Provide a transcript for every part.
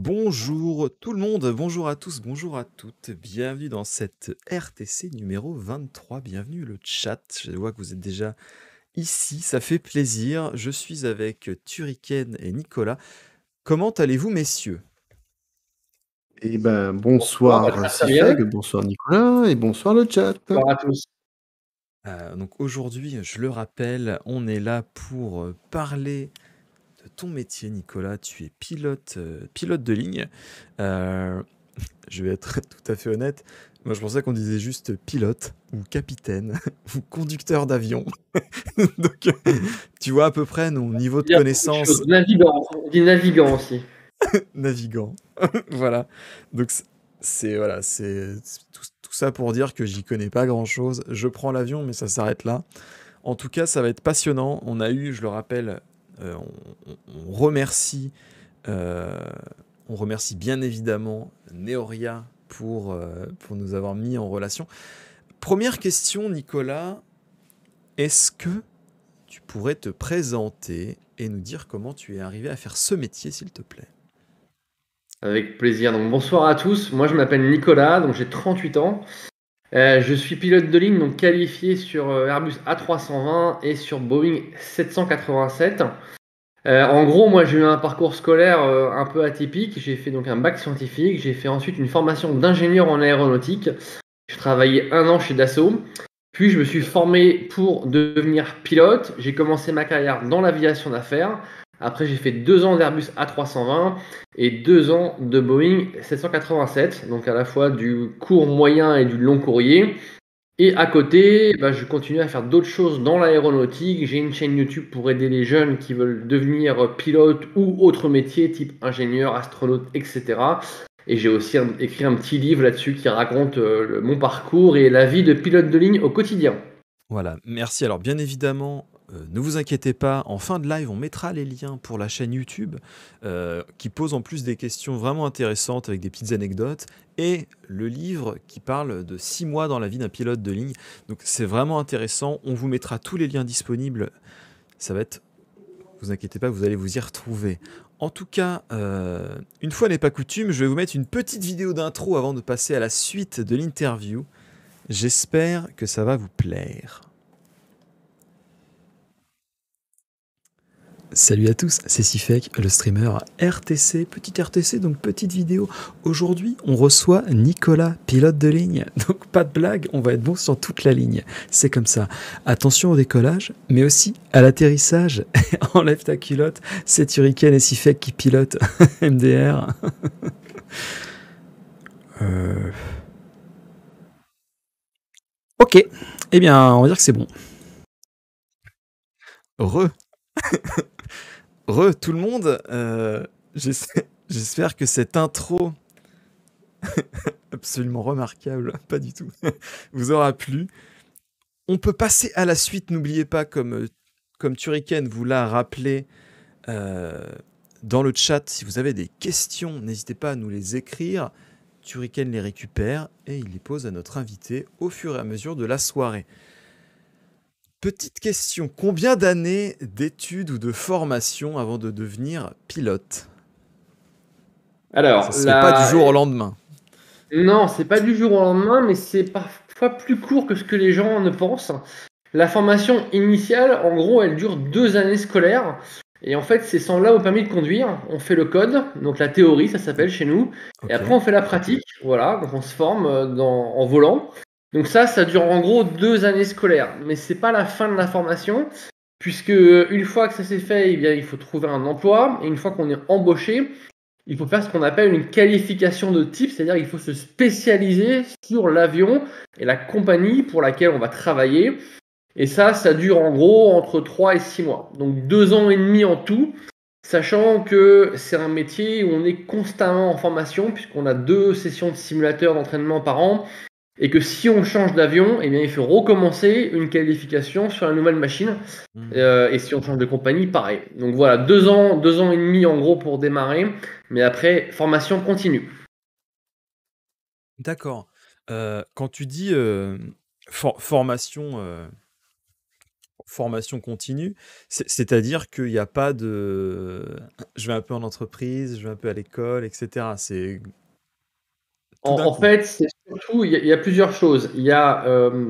Bonjour tout le monde, bonjour à tous, bonjour à toutes. Bienvenue dans cette RTC numéro 23. Bienvenue le chat. Je vois que vous êtes déjà ici, ça fait plaisir. Je suis avec Turrican et Nicolas. Comment allez-vous, messieurs? Eh ben, Bonsoir, bonsoir très bien. Sifeg, bonsoir Nicolas et bonsoir le chat. Bonsoir à tous. Donc aujourd'hui, je le rappelle, on est là pour parler de ton métier, Nicolas. Tu es pilote de ligne. Euh, je vais être tout à fait honnête. Moi, je pensais qu'on disait juste pilote ou capitaine ou conducteur d'avion. Donc, tu vois à peu près mon niveau de Il y a beaucoup de connaissance choses. Navigant, on dit navigant aussi. navigant. Voilà. Donc, c'est tout ça pour dire que j'y connais pas grand-chose. Je prends l'avion, mais ça s'arrête là. En tout cas, ça va être passionnant. On a eu, je le rappelle, on remercie, euh, on remercie bien évidemment Neoria pour nous avoir mis en relation. Première question, Nicolas. Est-ce que tu pourrais te présenter et nous dire comment tu es arrivé à faire ce métier, s'il te plaît? Avec plaisir. Donc bonsoir à tous. Moi je m'appelle Nicolas, donc j'ai 38 ans. Je suis pilote de ligne, donc qualifié sur Airbus A320 et sur Boeing 787. En gros, moi j'ai eu un parcours scolaire un peu atypique. J'ai fait donc un bac scientifique. J'ai fait ensuite une formation d'ingénieur en aéronautique. J'ai travaillé un an chez Dassault. Puis je me suis formé pour devenir pilote. J'ai commencé ma carrière dans l'aviation d'affaires. Après, j'ai fait 2 ans d'Airbus A320 et 2 ans de Boeing 787, donc à la fois du court, moyen et du long courrier. Et à côté, je continue à faire d'autres choses dans l'aéronautique. J'ai une chaîne YouTube pour aider les jeunes qui veulent devenir pilote ou autre métier, type ingénieur, astronaute, etc. Et j'ai aussi écrit un petit livre là-dessus qui raconte mon parcours et la vie de pilote de ligne au quotidien. Voilà, merci. Alors bien évidemment, ne vous inquiétez pas, en fin de live, on mettra les liens pour la chaîne YouTube, qui pose en plus des questions vraiment intéressantes avec des petites anecdotes, et le livre qui parle de 6 mois dans la vie d'un pilote de ligne. Donc c'est vraiment intéressant, on vous mettra tous les liens disponibles, ça va être, vous inquiétez pas, vous allez vous y retrouver. En tout cas, une fois n'est pas coutume, je vais vous mettre une petite vidéo d'intro avant de passer à la suite de l'interview. J'espère que ça va vous plaire. Salut à tous, c'est Sifek, le streamer RTC, petite RTC, donc petite vidéo. Aujourd'hui, on reçoit Nicolas, pilote de ligne. Donc pas de blague, on va être bon sur toute la ligne. C'est comme ça. Attention au décollage, mais aussi à l'atterrissage. Enlève ta culotte, c'est Turrican et Sifek qui pilotent MDR. Ok, eh bien, on va dire que c'est bon. Re tout le monde, j'espère que cette intro absolument remarquable, pas du tout, vous aura plu. On peut passer à la suite, n'oubliez pas, comme Turrican vous l'a rappelé dans le chat, si vous avez des questions, n'hésitez pas à nous les écrire. Turrican les récupère et il les pose à notre invité au fur et à mesure de la soirée. Petite question, combien d'années d'études ou de formation avant de devenir pilote? Alors, Ça se fait pas du jour au lendemain. Non, c'est pas du jour au lendemain, mais c'est parfois plus court que ce que les gens ne pensent. La formation initiale, en gros, elle dure 2 années scolaires. Et en fait, c'est semblable au permis de conduire. On fait le code, donc la théorie, ça s'appelle chez nous. Et après, on fait la pratique. Voilà, donc on se forme en volant. Donc ça dure en gros 2 années scolaires. Mais c'est pas la fin de la formation, puisque une fois que ça s'est fait, eh bien, il faut trouver un emploi. Et une fois qu'on est embauché, il faut faire ce qu'on appelle une qualification de type, c'est-à-dire qu'il faut se spécialiser sur l'avion et la compagnie pour laquelle on va travailler. Et ça dure en gros entre 3 et 6 mois. Donc 2 ans et demi en tout, sachant que c'est un métier où on est constamment en formation, puisqu'on a 2 sessions de simulateur d'entraînement par an, et que si on change d'avion, eh bien, il faut recommencer une qualification sur la nouvelle machine. Et si on change de compagnie, pareil. Donc voilà, 2 ans et demi en gros pour démarrer, mais après, formation continue. D'accord. Quand tu dis formation formation continue, c'est-à-dire qu'il n'y a pas de je vais un peu en entreprise, je vais un peu à l'école, etc. C'est tout d'un En coup. fait, c'est surtout, il y a plusieurs choses. Il y a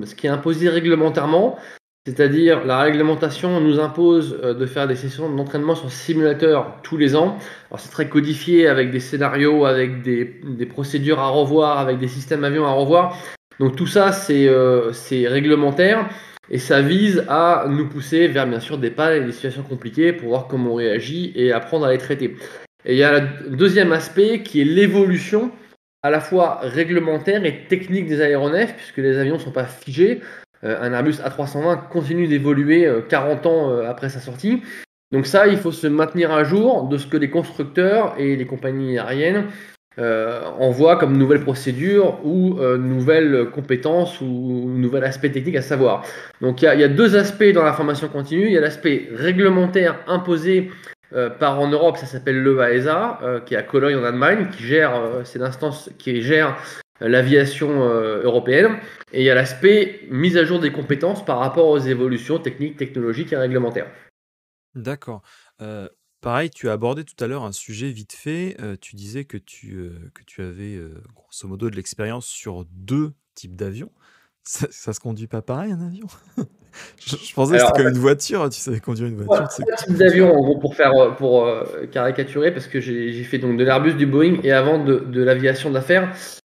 ce qui est imposé réglementairement, c'est-à-dire la réglementation nous impose de faire des sessions d'entraînement sur simulateur tous les ans. Alors c'est très codifié avec des scénarios, avec des procédures à revoir, avec des systèmes avions à revoir. Donc tout ça, c'est réglementaire et ça vise à nous pousser vers bien sûr des pas et des situations compliquées pour voir comment on réagit et apprendre à les traiter. Et il y a le deuxième aspect qui est l'évolution à la fois réglementaire et technique des aéronefs, puisque les avions ne sont pas figés. Un Airbus A320 continue d'évoluer 40 ans après sa sortie. Donc ça, il faut se maintenir à jour de ce que les constructeurs et les compagnies aériennes envoient comme nouvelles procédures ou nouvelles compétences ou nouvel aspect technique à savoir. Donc il y a deux aspects dans la formation continue. Il y a l'aspect réglementaire imposé par en Europe, ça s'appelle l'EASA, qui est à Cologne en Allemagne, qui gère, c'est l'instance qui gère l'aviation européenne. Et il y a l'aspect mise à jour des compétences par rapport aux évolutions techniques, technologiques et réglementaires. D'accord. Pareil, tu as abordé tout à l'heure un sujet vite fait. Tu disais que tu avais grosso modo de l'expérience sur deux types d'avions. Ça se conduit pas pareil un avion? Je pensais que Alors, c'était comme une voiture, tu savais conduire une voiture, tu sais trois types conduire. d'avions, en gros, pour caricaturer, parce que j'ai fait donc de l'Airbus, du Boeing et avant de l'aviation d'affaires.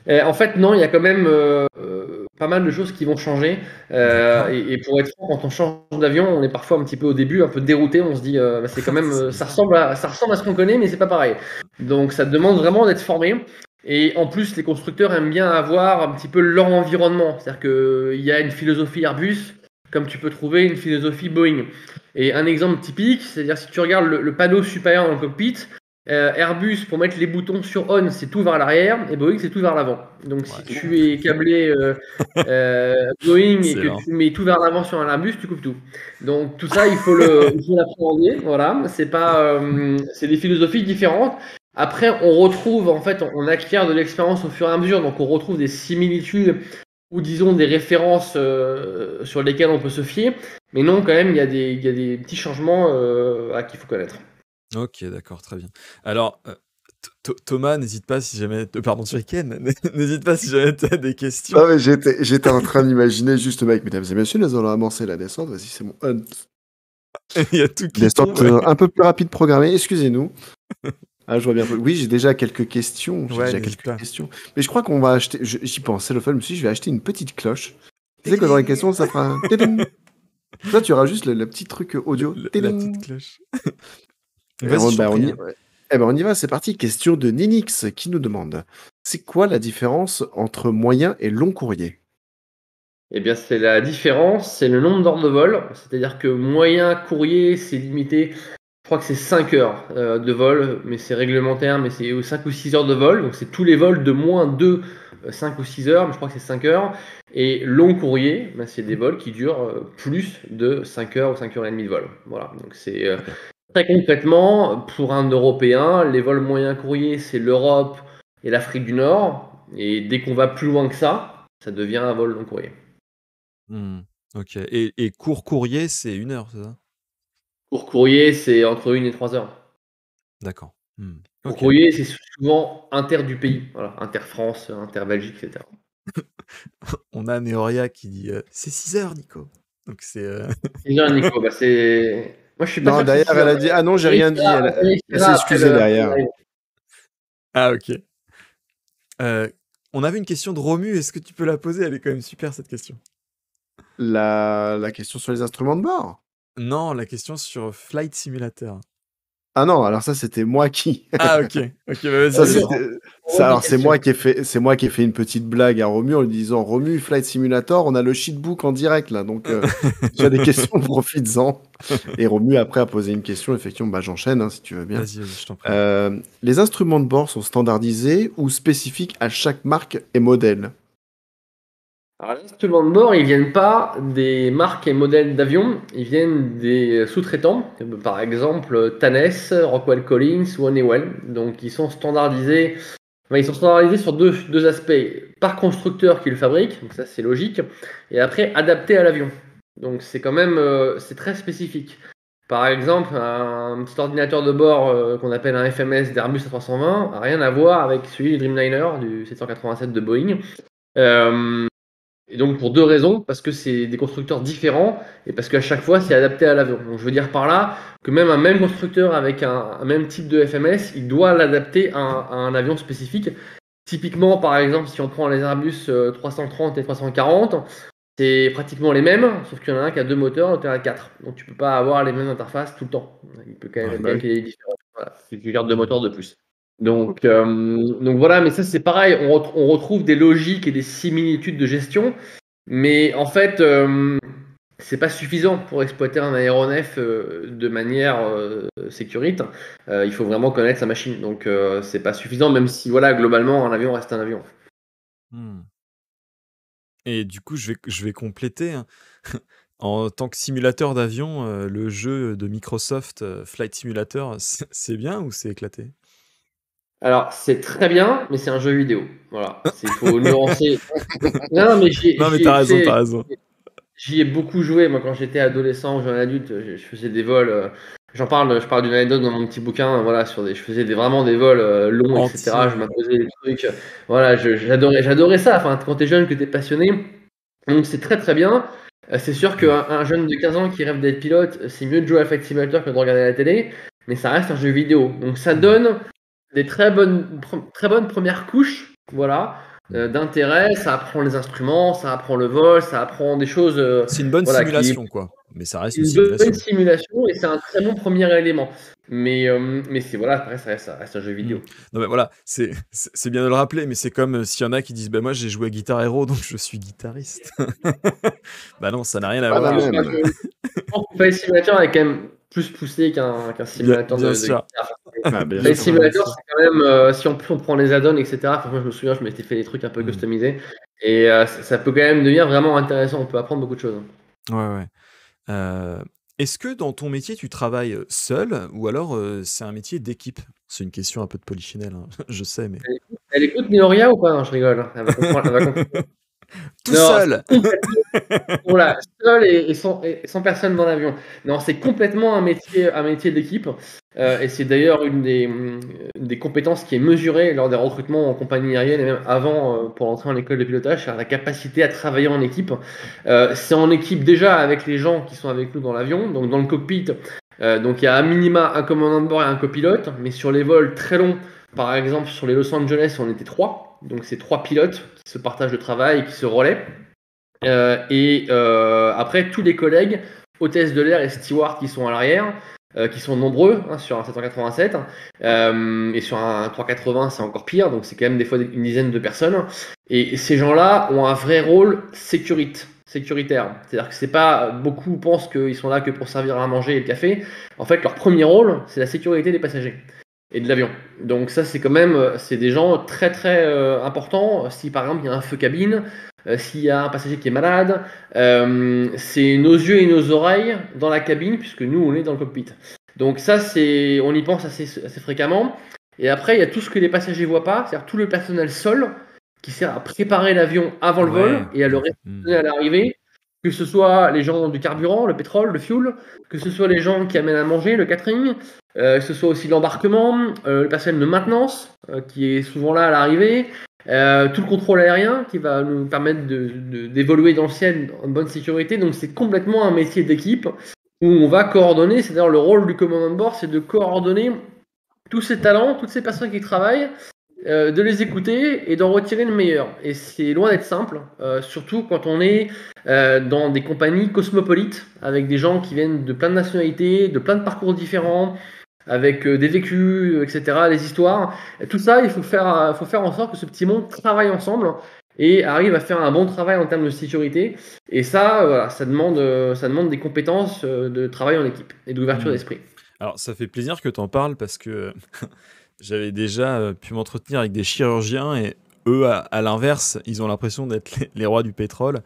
En fait, non, il y a quand même pas mal de choses qui vont changer. D'accord. Et pour être franc, quand on change d'avion, on est parfois un petit peu au début, un peu dérouté. On se dit, bah, c'est quand même, C'est ça bizarre. ressemble à ce qu'on connaît, mais c'est pas pareil. Donc, ça demande vraiment d'être formé. Et en plus, les constructeurs aiment bien avoir un petit peu leur environnement. C'est-à-dire qu'il y a une philosophie Airbus, comme tu peux trouver une philosophie Boeing. Et un exemple typique, c'est-à-dire si tu regardes le panneau supérieur dans le cockpit, Airbus, pour mettre les boutons sur on, c'est tout vers l'arrière, et Boeing, c'est tout vers l'avant. Donc si Ouais. tu es câblé Boeing et que Excellent. tu mets tout vers l'avant sur un Airbus, tu coupes tout. Donc tout ça, il faut l'appréhender. Voilà, c'est des philosophies différentes. Après, on retrouve, en fait, on acquiert de l'expérience au fur et à mesure, donc on retrouve des similitudes ou disons des références sur lesquelles on peut se fier. Mais non, quand même, il y a des petits changements qu'il faut connaître. Ok, d'accord, très bien. Alors, Thomas, n'hésite pas si jamais... pardon, Shuriken, n'hésite pas si jamais tu as des questions. Ah, mais j'étais en train d'imaginer juste, mec, mesdames et messieurs, nous allons amorcer la descente. Vas-y, c'est mon Il y a tout qui descente tombe. un peu plus rapide programmée. Excusez-nous. Ah, je vois bien. Oui, j'ai déjà quelques questions. Ouais, n'hésite pas. Mais je crois qu'on va acheter. J'y pensais, le fun, je vais acheter une petite cloche. Tu sais que dans les questions, ça fera un. Téding. Là, tu auras juste le petit truc audio. La Téding. petite cloche. Et Vas-y, je t'en on prie. y... ouais. Eh ben, on y va, c'est parti. Question de Ninix qui nous demande: c'est quoi la différence entre moyen et long courrier? Eh bien, c'est la différence, c'est le nombre d'heures de vol. C'est-à-dire que moyen courrier, c'est limité, je crois que c'est 5 heures de vol, mais c'est réglementaire, mais c'est 5 ou 6 heures de vol. Donc, c'est tous les vols de moins de 5 ou 6 heures, mais je crois que c'est 5 heures. Et long courrier, ben, c'est des vols qui durent plus de 5 heures ou 5 heures et demie de vol. Voilà, donc c'est très concrètement, pour un Européen, les vols moyens courriers, c'est l'Europe et l'Afrique du Nord. Et dès qu'on va plus loin que ça devient un vol long courrier. Ok. Et court courrier, c'est 1 heure, c'est ça? Court courrier, c'est entre 1 et 3 heures. D'accord. Court Ok. courrier, c'est souvent inter du pays. Voilà, inter-France, inter-Belgique, etc. On a Neoria qui dit c'est 6 heures, Nico. Donc c'est. C'est bien, Nico. Bah, c'est... Moi, je suis pas Non, sûr que c'est derrière, 6 elle heures. a dit: ah non, j'ai rien dit. On Elle s'est vérifiera après excusée derrière. live. Ah, ok. On avait une question de Romu, est-ce que tu peux la poser? Elle est quand même super, cette question. La question sur les instruments de bord? Non, la question sur Flight Simulator. Ah non, alors ça, c'était moi qui. Ah, ok. Ok, bah Ça, vas-y. alors c'est moi qui ai fait une petite blague à Romu en lui disant: Romu, Flight Simulator, on a le sheetbook en direct là, donc si tu as des questions, profites-en. Et Romu après a posé une question, effectivement, bah j'enchaîne hein, si tu veux bien. Vas-y, je t'en prie. Les instruments de bord sont standardisés ou spécifiques à chaque marque et modèle? Alors, les instruments de bord, ils viennent pas des marques et modèles d'avions, ils viennent des sous-traitants, comme par exemple Thales, Rockwell Collins ou Honeywell. Donc, ils sont standardisés sur deux aspects. Par constructeur qui le fabrique, donc ça c'est logique, et après adapté à l'avion. Donc c'est quand même c'est très spécifique. Par exemple, un petit ordinateur de bord qu'on appelle un FMS d'Airbus A320 n'a rien à voir avec celui du Dreamliner du 787 de Boeing. Euh, et donc pour deux raisons, parce que c'est des constructeurs différents et parce qu'à chaque fois c'est adapté à l'avion. Donc je veux dire par là que même un même constructeur avec un même type de FMS, il doit l'adapter à un avion spécifique. Typiquement, par exemple, si on prend les Airbus 330 et 340, c'est pratiquement les mêmes, sauf qu'il y en a un qui a deux moteurs, l'autre en a quatre. Donc tu peux pas avoir les mêmes interfaces tout le temps. Il peut quand même Ouais. être bien qu'il y ait des différences. Voilà, si tu gardes deux moteurs de plus. Donc voilà, mais ça c'est pareil, on retrouve des logiques et des similitudes de gestion, mais en fait, c'est pas suffisant pour exploiter un aéronef de manière sécurite. Il faut vraiment connaître sa machine. Donc c'est pas suffisant, même si voilà, globalement, un avion reste un avion. Hmm. Et du coup, je vais compléter, hein. En tant que simulateur d'avion, le jeu de Microsoft, Flight Simulator, c'est bien ou c'est éclaté? Alors, c'est très bien, mais c'est un jeu vidéo. Voilà, il faut nuancer. Non, mais Non, mais t'as raison, tu sais, t'as raison. j'y ai beaucoup joué. Moi, quand j'étais adolescent ou jeune adulte, je faisais des vols. Je parle d'une anecdote dans mon petit bouquin. Voilà, je faisais vraiment des vols longs, etc. Je Entier. m'imposais des trucs. Voilà, j'adorais ça. Enfin, quand t'es jeune, que t'es passionné, donc c'est très très bien. C'est sûr qu'un jeune de 15 ans qui rêve d'être pilote, c'est mieux de jouer à Flight Simulator que de regarder la télé, mais ça reste un jeu vidéo. Donc ça donne des très bonnes premières couches, voilà, d'intérêt. Ça apprend les instruments, ça apprend le vol, ça apprend des choses, C'est une bonne voilà, qui est simulation, quoi. Mais ça reste une une bonne simulation. simulation et c'est un très bon premier élément. Mais c'est voilà, après ça reste un jeu Hmm. vidéo. Non, mais voilà, c'est bien de le rappeler, mais c'est comme s'il y en a qui disent, bah moi j'ai joué à Guitar Hero, donc je suis guitariste. Bah non, ça n'a rien à Pas la voir. Enfin, même. je pense que Flight Simulator est quand même plus poussé qu'un simulateur Bien de sûr. guitare. Ah, bien Flight sûr. Simulator, c'est quand même, si on prend les add-ons, etc. Franchement, je me souviens, je m'étais fait des trucs un peu Hmm. customisés. Et ça peut quand même devenir vraiment intéressant. On peut apprendre beaucoup de choses. Ouais, ouais. Est-ce que dans ton métier, tu travailles seul ou alors c'est un métier d'équipe? C'est une question un peu de polichinelle, hein, je sais, mais... Elle écoute Minoria ou pas? Non, je rigole. Elle va comprendre. Elle va comprendre. Tout Non, seul! c'est complètement. Voilà, seul et sans personne dans l'avion. Non, c'est complètement un métier d'équipe. Et c'est d'ailleurs des compétences qui est mesurée lors des recrutements en compagnie aérienne et même avant pour entrer en école de pilotage, c'est la capacité à travailler en équipe. C'est en équipe déjà avec les gens qui sont avec nous dans l'avion, donc dans le cockpit. Donc il y a à minima un commandant de bord et un copilote, mais sur les vols très longs, par exemple sur les Los Angeles, on était trois. Donc c'est trois pilotes qui se partagent le travail et qui se relaient. Après, tous les collègues, hôtesses de l'air et stewards qui sont à l'arrière, qui sont nombreux sur un 787, et sur un 380, c'est encore pire, donc c'est quand même des fois une dizaine de personnes. Et ces gens-là ont un vrai rôle sécuritaire. C'est-à-dire que c'est pas beaucoup pensent qu'ils sont là que pour servir à manger et le café. En fait, leur premier rôle, c'est la sécurité des passagers et de l'avion. Donc ça, c'est quand même, c'est des gens très très importants. Si par exemple il y a un feu cabine, s'il y a un passager qui est malade, c'est nos yeux et nos oreilles dans la cabine puisque nous on est dans le cockpit. Donc ça, on y pense assez fréquemment. Et après, il y a tout ce que les passagers voient pas, c'est-à-dire tout le personnel sol qui sert à préparer l'avion avant le vol Ouais. et à le réceptionner à l'arrivée. Que ce soit les gens du carburant, le pétrole, le fuel, que ce soit les gens qui amènent à manger, le catering, que ce soit aussi l'embarquement, le personnel de maintenance qui est souvent là à l'arrivée, tout le contrôle aérien qui va nous permettre d'évoluer dans le ciel en bonne sécurité. Donc c'est complètement un métier d'équipe où on va coordonner. C'est-à-dire le rôle du commandant de bord, c'est de coordonner tous ces talents, toutes ces personnes qui travaillent, de les écouter et d'en retirer le meilleur. Et c'est loin d'être simple, surtout quand on est dans des compagnies cosmopolites, avec des gens qui viennent de plein de nationalités, de plein de parcours différents, avec des vécus, etc., des histoires. Et tout ça, il faut faire en sorte que ce petit monde travaille ensemble et arrive à faire un bon travail en termes de sécurité. Et ça, voilà, ça demande des compétences de travail en équipe et d'ouverture d'esprit. Alors, ça fait plaisir que tu en parles parce que j'avais déjà pu m'entretenir avec des chirurgiens et eux, à l'inverse, ils ont l'impression d'être les rois du pétrole.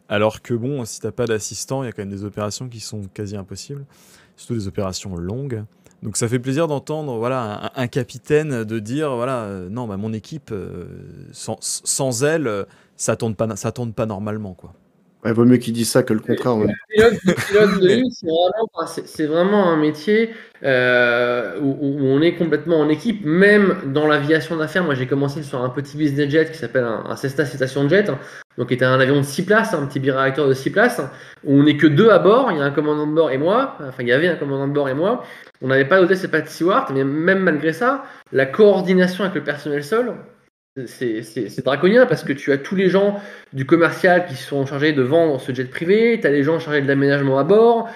Alors que bon, si t'as pas d'assistant, il y a quand même des opérations qui sont quasi impossibles, surtout des opérations longues. Donc ça fait plaisir d'entendre voilà, un capitaine de dire voilà, non, bah, mon équipe, sans elle, ça tourne pas normalement, quoi. Ouais, vaut mieux qu'ils disent ça que le contraire. Pilote de Mais- ligne, c'est vraiment un métier où on est complètement en équipe, même dans l'aviation d'affaires. Moi, j'ai commencé sur un petit business jet qui s'appelle un Cessna Citation Jet, donc qui était un avion de 6 places, un petit biréacteur de 6 places, où on n'est que deux à bord. Il y a un commandant de bord et moi. Enfin, il y avait un commandant de bord et moi. On n'avait pas d'hôtesse et pas de steward, mais même malgré ça, la coordination avec le personnel sol, c'est draconien parce que tu as tous les gens du commercial qui sont chargés de vendre ce jet privé, tu as les gens chargés de l'aménagement à bord,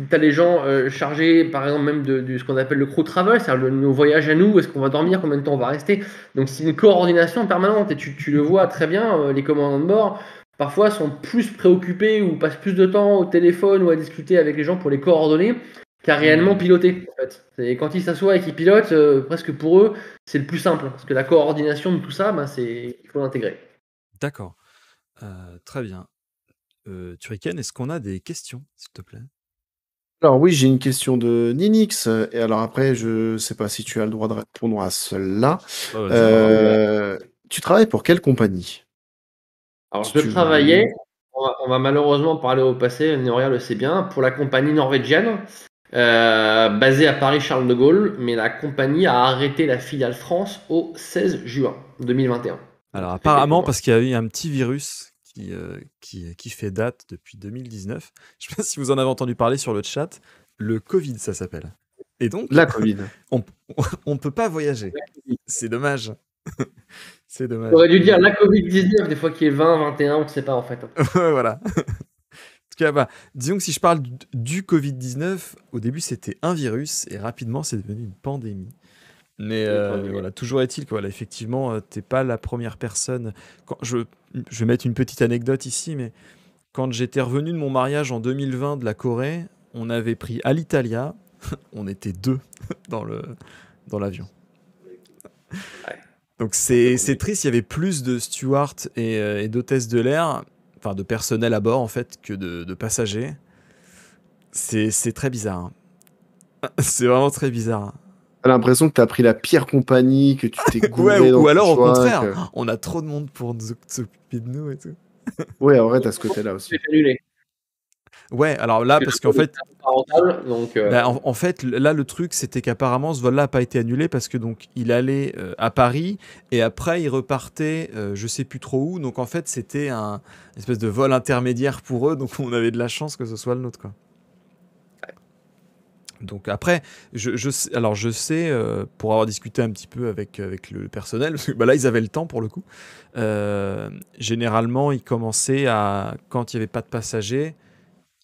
tu as les gens chargés par exemple même de ce qu'on appelle le crew travel, c'est-à-dire nos voyages à nous, est-ce qu'on va dormir, combien de temps on va rester. Donc c'est une coordination permanente et tu le vois très bien, les commandants de bord parfois sont plus préoccupés ou passent plus de temps au téléphone ou à discuter avec les gens pour les coordonner qu'à réellement piloter en fait. Et quand ils s'assoient et qu'ils pilotent, presque pour eux, c'est le plus simple, parce que la coordination de tout ça, il faut l'intégrer. D'accord. Très bien. Turrican, est-ce qu'on a des questions, s'il te plaît? Alors oui, j'ai une question de Ninix. Et alors après, je sais pas si tu as le droit de répondre à celle-là. Bah, vas-y. Tu travailles pour quelle compagnie? Alors, Si je tu travaillais, veux. on va malheureusement parler au passé, Noria le sait bien, pour la compagnie norvégienne, basée à Paris-Charles de Gaulle, mais la compagnie a arrêté la filiale France au 16 juin 2021. Donc, Alors ça fait quelques apparemment, mois. parce qu'il y a eu un petit virus qui fait date depuis 2019. Je ne sais pas si vous en avez entendu parler sur le chat. Le Covid, ça s'appelle. Et donc, La Covid. on ne peut pas voyager. C'est dommage. C'est dommage. J'aurais dû dire la Covid-19, des fois qui est 20, 21, on ne sait pas en fait. Ouais, voilà. En tout cas, bah, disons que si je parle du Covid-19, au début c'était un virus et rapidement c'est devenu une pandémie. Mais voilà, toujours est-il que voilà, effectivement, t'es pas la première personne. Je vais mettre une petite anecdote ici, mais quand j'étais revenu de mon mariage en 2020 de la Corée, on avait pris Alitalia, on était deux dans l'avion. Ouais. Donc c'est triste, il y avait plus de stewards et d'hôtesses de l'air, enfin de personnel à bord en fait, que de passagers. C'est très bizarre. Hein. C'est vraiment très bizarre. T'as l'impression que t'as pris la pire compagnie, que tu t'es Ouais, gouré dans ou ton alors au choix. contraire, on a trop de monde pour s'occuper de nous et tout. Ouais, en vrai, t'as ce côté-là aussi. C'est annulé. Ouais, alors là, parce qu'en fait, Pas rentable, donc, bah, en fait, là, le truc, c'était qu'apparemment, ce vol-là n'a pas été annulé parce que donc il allait à Paris et après il repartait, je sais plus trop où. Donc en fait, c'était un espèce de vol intermédiaire pour eux. Donc on avait de la chance que ce soit le nôtre, quoi. Donc après, alors je sais, pour avoir discuté un petit peu avec le personnel, parce que bah, là ils avaient le temps pour le coup. Généralement, ils commençaient quand il n'y avait pas de passagers,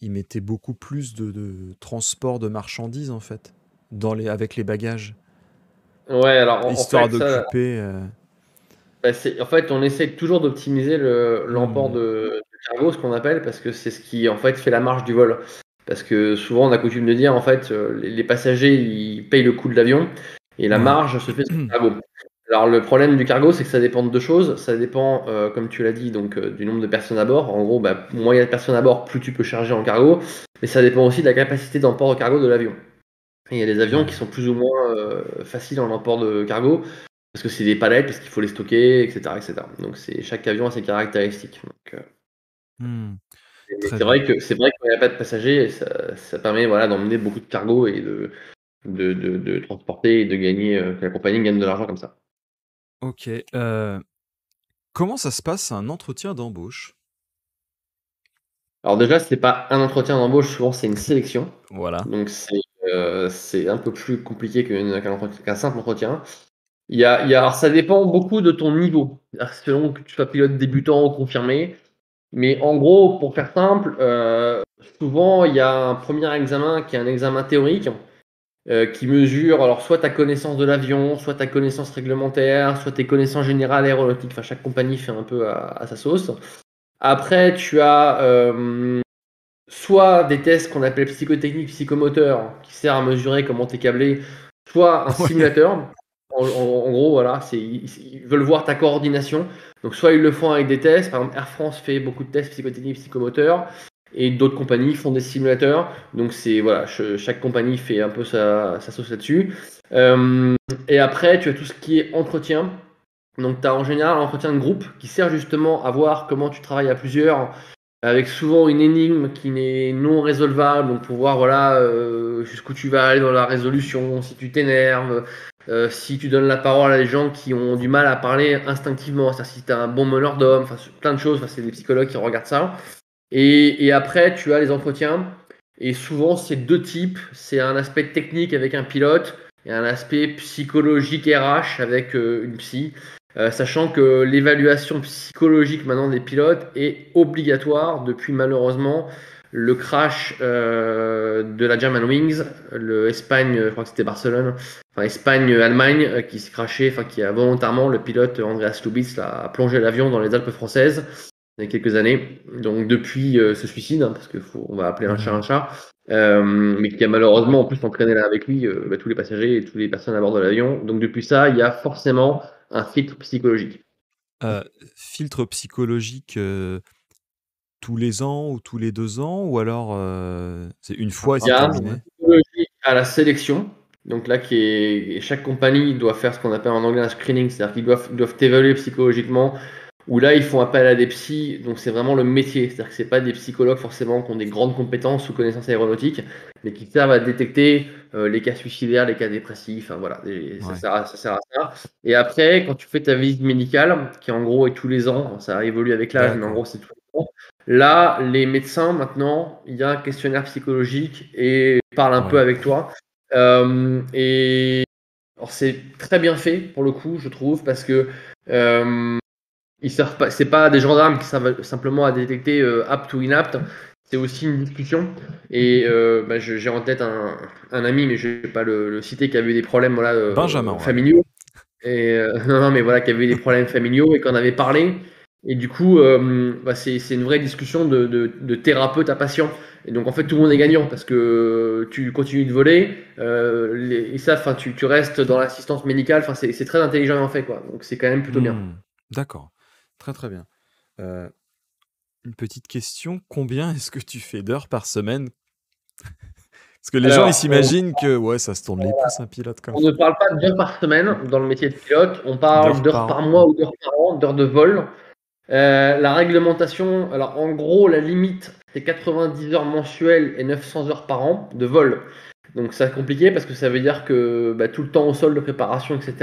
ils mettaient beaucoup plus de transport de marchandises en fait, avec les bagages, ouais, alors en histoire fait, ça, d'occuper. en fait, on essaie toujours d'optimiser l'emport Hmm. de cargo, ce qu'on appelle, parce que c'est ce qui en fait fait la marge du vol. Parce que souvent, on a coutume de dire, en fait, les passagers, ils payent le coût de l'avion et la Ouais. marge se fait sur le cargo. Alors, le problème du cargo, c'est que ça dépend de deux choses. Ça dépend, comme tu l'as dit, donc du nombre de personnes à bord. En gros, bah, moins il y a de personnes à bord, plus tu peux charger en cargo. Mais ça dépend aussi de la capacité d'emport de cargo de l'avion. Et il y a des avions Ouais. qui sont plus ou moins faciles en emport de cargo, parce que c'est des palettes, parce qu'il faut les stocker, etc., etc. Donc chaque avion a ses caractéristiques. Donc, Hmm. et Très bien. c'est vrai qu'il n'y a pas de passagers, ça permet voilà, d'emmener beaucoup de cargo et de transporter et de gagner, que la compagnie gagne de l'argent comme ça. Ok. Comment ça se passe un entretien d'embauche? Alors déjà, c'est pas un entretien d'embauche, souvent c'est une sélection. Voilà. Donc c'est un peu plus compliqué qu'un simple entretien. Alors ça dépend beaucoup de ton niveau. C'est-à-dire que selon que tu sois pilote débutant ou confirmé. Mais en gros, pour faire simple, souvent il y a un premier examen qui est un examen théorique qui mesure alors soit ta connaissance de l'avion, soit ta connaissance réglementaire, soit tes connaissances générales aéronautiques. Enfin, chaque compagnie fait un peu à sa sauce. Après, tu as soit des tests qu'on appelle psychotechniques, psychomoteurs, qui servent à mesurer comment tu es câblé, soit un Ouais. simulateur. En gros, voilà, ils veulent voir ta coordination. Donc, soit ils le font avec des tests. Par exemple, Air France fait beaucoup de tests psychotechniques, psychomoteurs. Et d'autres compagnies font des simulateurs. Donc, voilà, chaque compagnie fait un peu sa sauce là-dessus. Et après, tu as tout ce qui est entretien. Donc, tu as en général un entretien de groupe qui sert justement à voir comment tu travailles à plusieurs avec souvent une énigme qui n'est non résolvable, donc pour voir voilà, jusqu'où tu vas aller dans la résolution, si tu t'énerves, si tu donnes la parole à des gens qui ont du mal à parler instinctivement, c'est-à-dire si tu as un bon meneur d'homme, enfin plein de choses, c'est des psychologues qui regardent ça. Et après, tu as les entretiens, et souvent c'est deux types, c'est un aspect technique avec un pilote, et un aspect psychologique RH avec une psy. Sachant que l'évaluation psychologique maintenant des pilotes est obligatoire depuis malheureusement le crash de la Germanwings, le Espagne, je crois que c'était Barcelone, enfin Espagne-Allemagne qui s'est crashé, enfin qui a volontairement le pilote Andreas Lubitz a plongé l'avion dans les Alpes françaises il y a quelques années. Donc depuis ce suicide, hein, parce qu'on va appeler un chat, mais qui a malheureusement en plus entraîné là avec lui tous les passagers et toutes les personnes à bord de l'avion. Donc depuis ça, il y a forcément un filtre psychologique. Filtre psychologique tous les ans ou tous les 2 ans, ou alors c'est une fois et c'est terminé? Psychologique à la sélection. Donc là, chaque compagnie doit faire ce qu'on appelle en anglais un screening, c'est-à-dire qu'ils doivent t'évaluer psychologiquement. Où là, ils font appel à des psys, donc c'est vraiment le métier. C'est-à-dire que c'est pas des psychologues forcément qui ont des grandes compétences ou connaissances aéronautiques, mais qui servent à détecter les cas suicidaires, les cas dépressifs, enfin voilà, ça sert à ça. Et après, quand tu fais ta visite médicale, qui en gros est tous les ans, ça évolue avec l'âge, mais en gros c'est tous les ans. Là, les médecins maintenant, il y a un questionnaire psychologique et ils parlent un peu avec toi. Et alors c'est très bien fait pour le coup, je trouve, parce que ils servent pas, c'est pas des gendarmes qui servent simplement à détecter apte ou inapte. C'est aussi une discussion. Et j'ai en tête un ami, mais je vais pas le citer, qui avait eu des problèmes Benjamin, familiaux. Et non, mais voilà, qui avait eu des problèmes familiaux et qu'on avait parlé. Et du coup, c'est une vraie discussion de thérapeute à patient. Et donc en fait, tout le monde est gagnant parce que tu continues de voler. Et ça, tu restes dans l'assistance médicale. Enfin, c'est très intelligemment fait, quoi. Donc c'est quand même plutôt bien. D'accord, très très bien. Une petite question, combien est-ce que tu fais d'heures par semaine? Parce que les gens, ils s'imaginent que ouais, ça se tourne les pouces un pilote comme On ça. ne parle pas d'heures par semaine dans le métier de pilote, on parle d'heures par mois ou d'heures par an, d'heures de vol. La réglementation, alors en gros, la limite, c'est 90 heures mensuelles et 900 heures par an de vol. Donc c'est compliqué parce que ça veut dire que tout le temps au sol de préparation, etc.,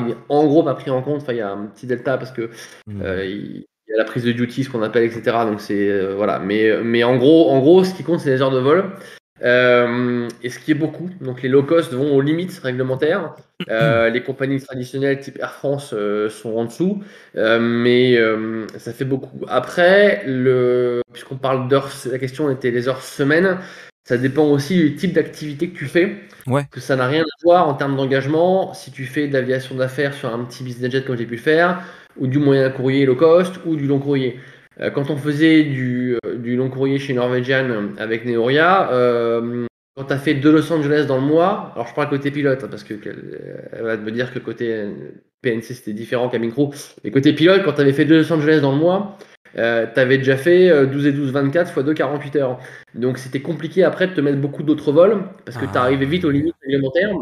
il est en gros pas pris en compte. Enfin, il y a un petit delta parce que il y a la prise de duty, ce qu'on appelle, etc. Donc c'est voilà. Mais en gros, ce qui compte, c'est les heures de vol. Et ce qui est beaucoup, donc les low cost vont aux limites réglementaires. Les compagnies traditionnelles type Air France sont en dessous, mais ça fait beaucoup. Après, puisqu'on parle d'heures, la question était les heures semaine, ça dépend aussi du type d'activité que tu fais. Ouais. Que ça n'a rien à voir en termes d'engagement. Si tu fais de l'aviation d'affaires sur un petit business jet comme j'ai pu le faire, ou du moyen courrier low cost, ou du long courrier. Quand on faisait du long courrier chez Norwegian avec Neoria, quand tu as fait de Los Angeles dans le mois, alors je parle côté pilote, hein, parce qu'elle va me dire que côté PNC c'était différent, cabine crew, mais côté pilote, quand tu avais fait de Los Angeles dans le mois, tu avais déjà fait 12 et 12, 24 x 2, 48 heures. Donc c'était compliqué après de te mettre beaucoup d'autres vols, parce que tu arrivais vite aux limites réglementaires,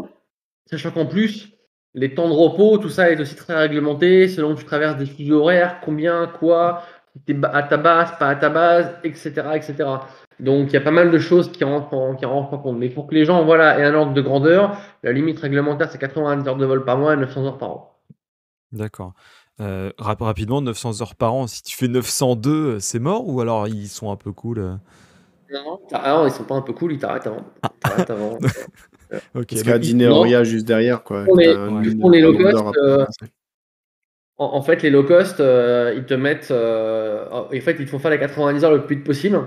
sachant qu'en plus, les temps de repos, tout ça est aussi très réglementé, selon que tu traverses des fuseaux horaires, combien, quoi, si tu es à ta base, pas à ta base, etc. etc. Donc il y a pas mal de choses qui rentrent en compte. Mais pour que les gens aient un ordre de grandeur, la limite réglementaire c'est 90 heures de vol par mois et 900 heures par an. D'accord. Rapidement, 900 heures par an, si tu fais 902, c'est mort, ou alors ils sont un peu cool? Non, ils sont pas un peu cool, ils t'arrêtent avant. Parce qu'à Dineoria juste derrière, quoi. Pour les low cost, en fait, les low cost, ils te mettent. En fait, ils te font faire les 90 heures le plus vite possible.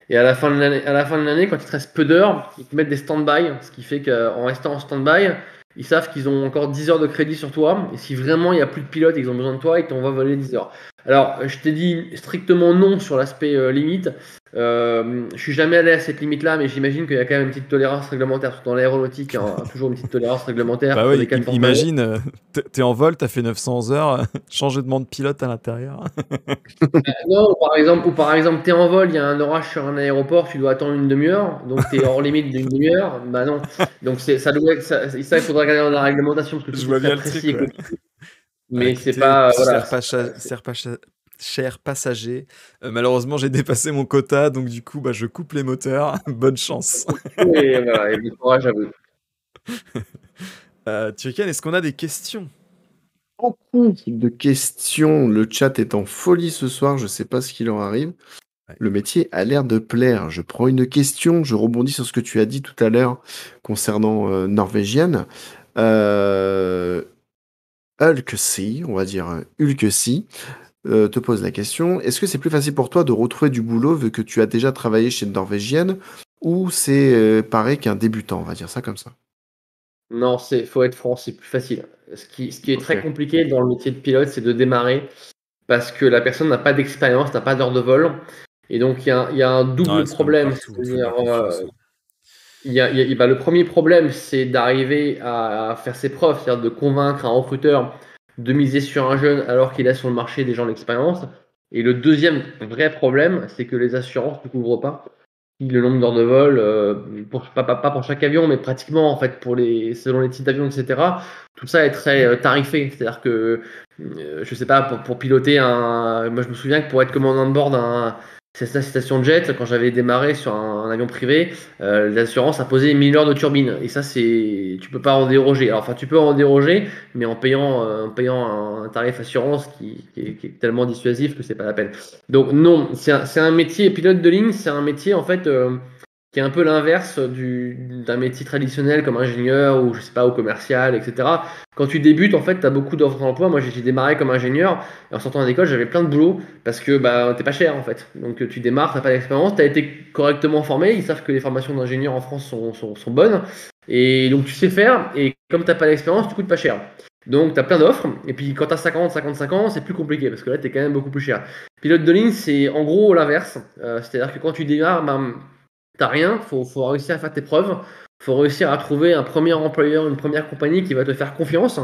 Et à la fin de l'année, quand il te reste peu d'heures, ils te mettent des stand-by. Ce qui fait qu'en restant en stand-by, ils savent qu'ils ont encore 10 heures de crédit sur toi. Et si vraiment il n'y a plus de pilote et qu'ils ont besoin de toi, ils t'envoient voler 10 heures. Alors, je t'ai dit strictement non sur l'aspect limite. Je suis jamais allé à cette limite-là, mais j'imagine qu'il y a quand même une petite tolérance réglementaire. Surtout dans l'aéronautique, il y a toujours une petite tolérance réglementaire. Bah ouais, imagine, t'es en vol, t'as fait 900 heures, changement de pilote à l'intérieur. Non, par exemple, t'es en vol, il y a un orage sur un aéroport, tu dois attendre une demi-heure, donc t'es hors limite d'une demi-heure. Bah non. Donc ça doit être ça, il faudra regarder dans la réglementation parce que je vois bien le truc. Ouais. Mais c'est pas. chers passagers. Malheureusement, j'ai dépassé mon quota, donc du coup, je coupe les moteurs. Bonne chance. Et voilà, et bon courage à vous. Turrican, est-ce qu'on a des questions? Beaucoup de questions. Le chat est en folie ce soir. Je sais pas ce qui leur arrive. Ouais. Le métier a l'air de plaire. Je prends une question. Je rebondis sur ce que tu as dit tout à l'heure concernant Norvégienne. Hulk-C, on va dire Hulk-C, te pose la question. Est-ce que c'est plus facile pour toi de retrouver du boulot vu que tu as déjà travaillé chez une Norvégienne ou c'est pareil qu'un débutant, on va dire ça comme ça? Non, faut être franc, c'est plus facile. Ce qui est très Ok. compliqué dans le métier de pilote, c'est de démarrer parce que la personne n'a pas d'expérience, n'a pas d'heure de vol. Et donc, il y a un double C'est comme problème. partout, il faut de la confiance. Le premier problème, c'est d'arriver à faire ses preuves, c'est-à-dire de convaincre un recruteur de miser sur un jeune alors qu'il a sur le marché des gens d'expérience. Et le deuxième vrai problème, c'est que les assurances ne couvrent pas le nombre d'heures de vol, pas pour chaque avion, mais pratiquement en fait selon les types d'avions, etc. Tout ça est très tarifé. C'est-à-dire que, je sais pas, pour piloter moi je me souviens que pour être commandant de bord d'un station de jet, quand j'avais démarré sur un avion privé, l'assurance a posé 1000 heures de turbine. Et ça, tu peux pas en déroger. Alors, enfin, tu peux en déroger, mais en payant un tarif assurance qui est tellement dissuasif que c'est pas la peine. Donc non, c'est un métier, pilote de ligne, c'est un métier en fait qui est un peu l'inverse d'un métier traditionnel comme ingénieur ou je sais pas, ou commercial, etc. Quand tu débutes, en fait, tu as beaucoup d'offres d'emploi. Moi, j'ai démarré comme ingénieur et en sortant d'école, j'avais plein de boulot parce que t'es pas cher en fait. Donc tu démarres, t'as pas d'expérience, t'as été correctement formé. Ils savent que les formations d'ingénieur en France sont bonnes et donc tu sais faire. Et comme t'as pas d'expérience, tu coûtes pas cher. Donc, tu as plein d'offres. Et puis, quand tu as 50, 55 ans, c'est plus compliqué parce que là, tu es quand même beaucoup plus cher. Pilote de ligne, c'est en gros l'inverse. C'est-à-dire que quand tu démarres, tu n'as rien. Faut réussir à faire tes preuves. Il faut réussir à trouver un premier employeur, une première compagnie qui va te faire confiance.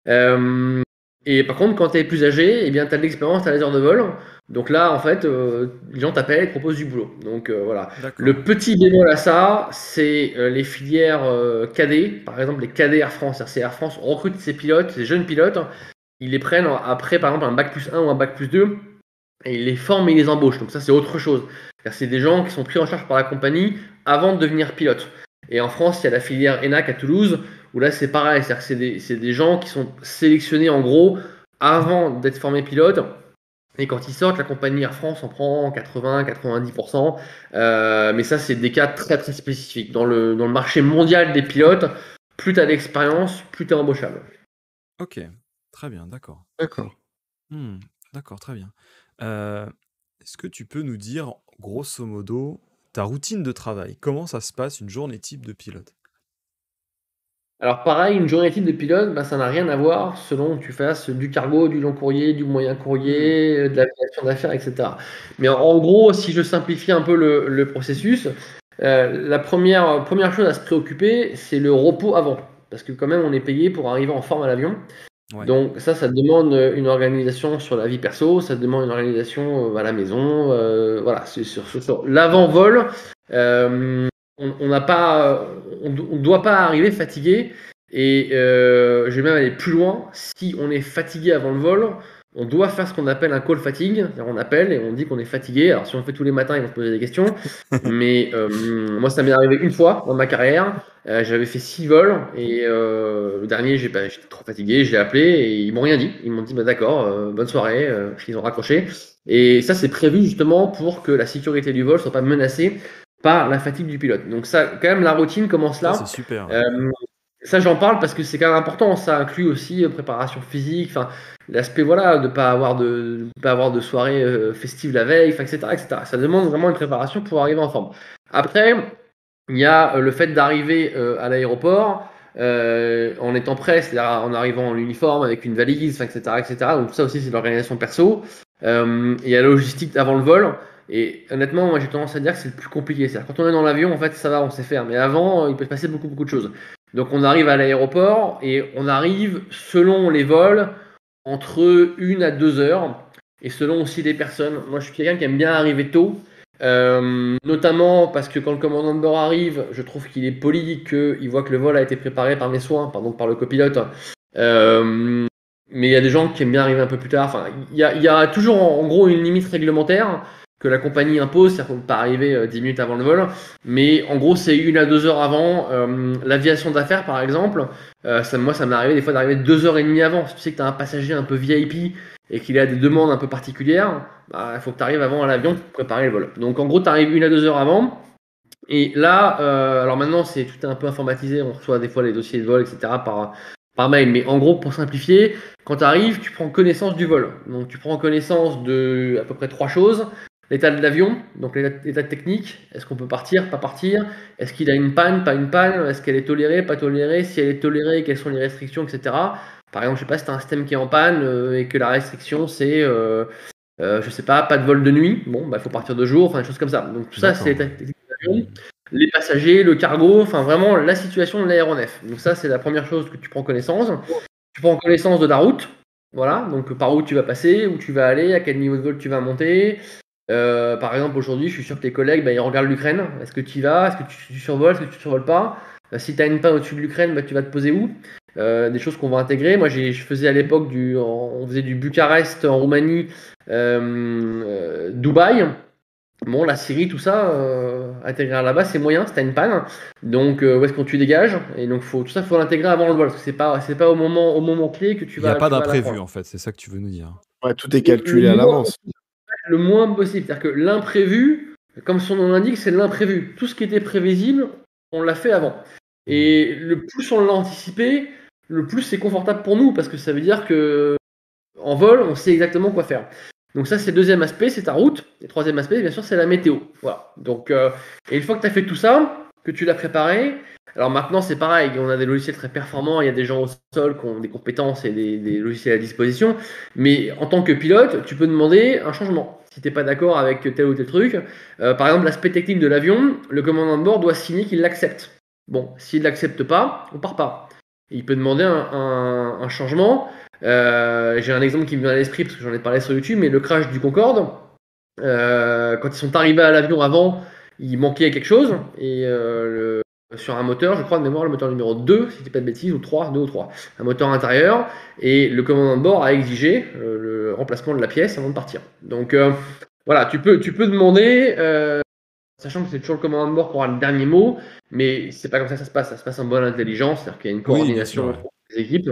Euh, et par contre, quand tu es plus âgé, eh bien, tu as de l'expérience, tu as les heures de vol. Donc là, en fait, les gens t'appellent et te proposent du boulot. Donc voilà. D'accord. Le petit bémol à ça, c'est les filières cadets. Par exemple, les cadets Air France. C'est Air France recrute ces pilotes, ces jeunes pilotes. Ils les prennent après, par exemple, un bac plus 1 ou un bac plus 2. Et ils les forment et ils les embauchent. Donc ça, c'est autre chose. C'est des gens qui sont pris en charge par la compagnie avant de devenir pilote. Et en France, il y a la filière ENAC à Toulouse, où là, c'est pareil. C'est-à-dire que c'est des gens qui sont sélectionnés, en gros, avant d'être formés pilotes. Et quand ils sortent, la compagnie Air France en prend 80-90%. Mais ça, c'est des cas très, très spécifiques. Dans le marché mondial des pilotes, plus tu as d'expérience, plus tu es embauchable. Ok, très bien, d'accord. D'accord. D'accord, très bien. Est-ce que tu peux nous dire, grosso modo, ta routine de travail? Comment ça se passe une journée type de pilote? Alors pareil, une journée type de pilote, ça n'a rien à voir selon que tu fasses du cargo, du long courrier, du moyen courrier, de l'aviation d'affaires, etc. Mais en gros, si je simplifie un peu le processus, la première chose à se préoccuper, c'est le repos avant. Parce que quand même, on est payé pour arriver en forme à l'avion. Ouais. Donc ça demande une organisation sur la vie perso, ça demande une organisation à la maison. Voilà, c'est sur l'avant-vol. On n'a pas, on ne doit pas arriver fatigué. Et je vais même aller plus loin. Si on est fatigué avant le vol, on doit faire ce qu'on appelle un call fatigue. On appelle et on dit qu'on est fatigué. Alors si on le fait tous les matins, ils vont se poser des questions. Mais moi, ça m'est arrivé une fois dans ma carrière. J'avais fait 6 vols et le dernier, j'étais trop fatigué. Je l'ai appelé et ils m'ont rien dit. Ils m'ont dit d'accord, bonne soirée. Ils ont raccroché. Et ça, c'est prévu justement pour que la sécurité du vol soit pas menacée par la fatigue du pilote. Donc ça, quand même, la routine commence Ça, là. c'est super. Ça, j'en parle parce que c'est quand même important. Ça inclut aussi préparation physique, enfin l'aspect voilà de pas avoir de soirée festive la veille, etc., etc. Ça demande vraiment une préparation pour arriver en forme. Après, il y a le fait d'arriver à l'aéroport en étant prêt, c'est-à-dire en arrivant en uniforme avec une valise, etc., etc. Donc tout ça aussi, c'est de l'organisation perso. Il y a la logistique avant le vol. Et honnêtement, moi j'ai tendance à dire que c'est le plus compliqué. C'est-à-dire quand on est dans l'avion, en fait, ça va, on sait faire. Mais avant, il peut se passer beaucoup, beaucoup de choses. Donc on arrive à l'aéroport et on arrive selon les vols entre 1 à 2 heures et selon aussi les personnes. Moi je suis quelqu'un qui aime bien arriver tôt, notamment parce que quand le commandant de bord arrive, je trouve qu'il est poli, qu'il voit que le vol a été préparé par mes soins, pardon, par le copilote. Mais il y a des gens qui aiment bien arriver un peu plus tard. Enfin, il y a toujours en gros une limite réglementaire que la compagnie impose, c'est-à-dire qu'on ne peut pas arriver 10 minutes avant le vol. Mais en gros, c'est 1 à 2 heures avant. L'aviation d'affaires, par exemple, moi, ça m'est arrivé des fois d'arriver 2h30 avant. Si tu sais que tu as un passager un peu VIP et qu'il a des demandes un peu particulières, il faut que tu arrives avant à l'avion pour préparer le vol. Donc en gros, tu arrives 1 à 2 heures avant. Et là, alors maintenant, tout est un peu informatisé. On reçoit des fois les dossiers de vol, etc. par mail. Mais en gros, pour simplifier, quand tu arrives, tu prends connaissance du vol. Donc tu prends connaissance de à peu près 3 choses. L'état de l'avion, donc l'état technique. Est-ce qu'on peut partir, pas partir? Est-ce qu'il a une panne, pas une panne? Est-ce qu'elle est tolérée, pas tolérée? Si elle est tolérée, quelles sont les restrictions, etc. Par exemple, je sais pas si tu as un système qui est en panne et que la restriction c'est, je sais pas de vol de nuit. Bon, il faut partir de jour, enfin des choses comme ça. Donc tout ça, c'est l'état technique de l'avion, les passagers, le cargo, enfin vraiment la situation de l'aéronef. Donc ça, c'est la première chose que tu prends connaissance. Tu prends connaissance de la route, voilà, donc par où tu vas passer, où tu vas aller, à quel niveau de vol tu vas monter. Par exemple, aujourd'hui, je suis sûr que tes collègues, ils regardent l'Ukraine. Est-ce que tu y vas? Est-ce que tu survoles? Est-ce que tu survoles pas? Si tu as une panne au-dessus de l'Ukraine, tu vas te poser où? Des choses qu'on va intégrer. Moi, je faisais à l'époque on faisait du Bucarest en Roumanie, Dubaï. Bon, la Syrie, tout ça, intégrer là-bas, c'est moyen, si t'as une panne. Donc, où est-ce que tu dégages? Et donc, tout ça, faut l'intégrer avant le vol, parce que c'est pas au moment clé que tu Il n'y vas. a pas tu vas d'imprévu, l'apprendre. en fait, c'est ça que tu veux nous dire. Ouais, tout est calculé à l'avance. Le moins possible. C'est-à-dire que l'imprévu, comme son nom l'indique, c'est l'imprévu. Tout ce qui était prévisible, on l'a fait avant. Et le plus on l'a anticipé, le plus c'est confortable pour nous, parce que ça veut dire que en vol, on sait exactement quoi faire. Donc ça, c'est le deuxième aspect, c'est ta route. Et le troisième aspect, bien sûr, c'est la météo. Voilà. Donc, et une fois que tu as fait tout ça, que tu l'as préparé, alors maintenant, c'est pareil, on a des logiciels très performants, il y a des gens au sol qui ont des compétences et des logiciels à disposition, mais en tant que pilote, tu peux demander un changement. Si tu n'es pas d'accord avec tel ou tel truc, par exemple, l'aspect technique de l'avion, le commandant de bord doit signer qu'il l'accepte. Bon, s'il ne l'accepte pas, on part pas. Et il peut demander un changement. J'ai un exemple qui me vient à l'esprit parce que j'en ai parlé sur YouTube, mais le crash du Concorde, quand ils sont arrivés à l'avion avant, il manquait quelque chose et sur un moteur, je crois de mémoire, le moteur numéro 2, si je dis pas de bêtises, ou 3, 2 ou 3, un moteur intérieur, et le commandant de bord a exigé le remplacement de la pièce avant de partir. Donc voilà, tu peux demander, sachant que c'est toujours le commandant de bord qui aura le dernier mot, mais c'est pas comme ça que ça se passe en bonne intelligence, c'est-à-dire qu'il y a une coordination entre les équipes.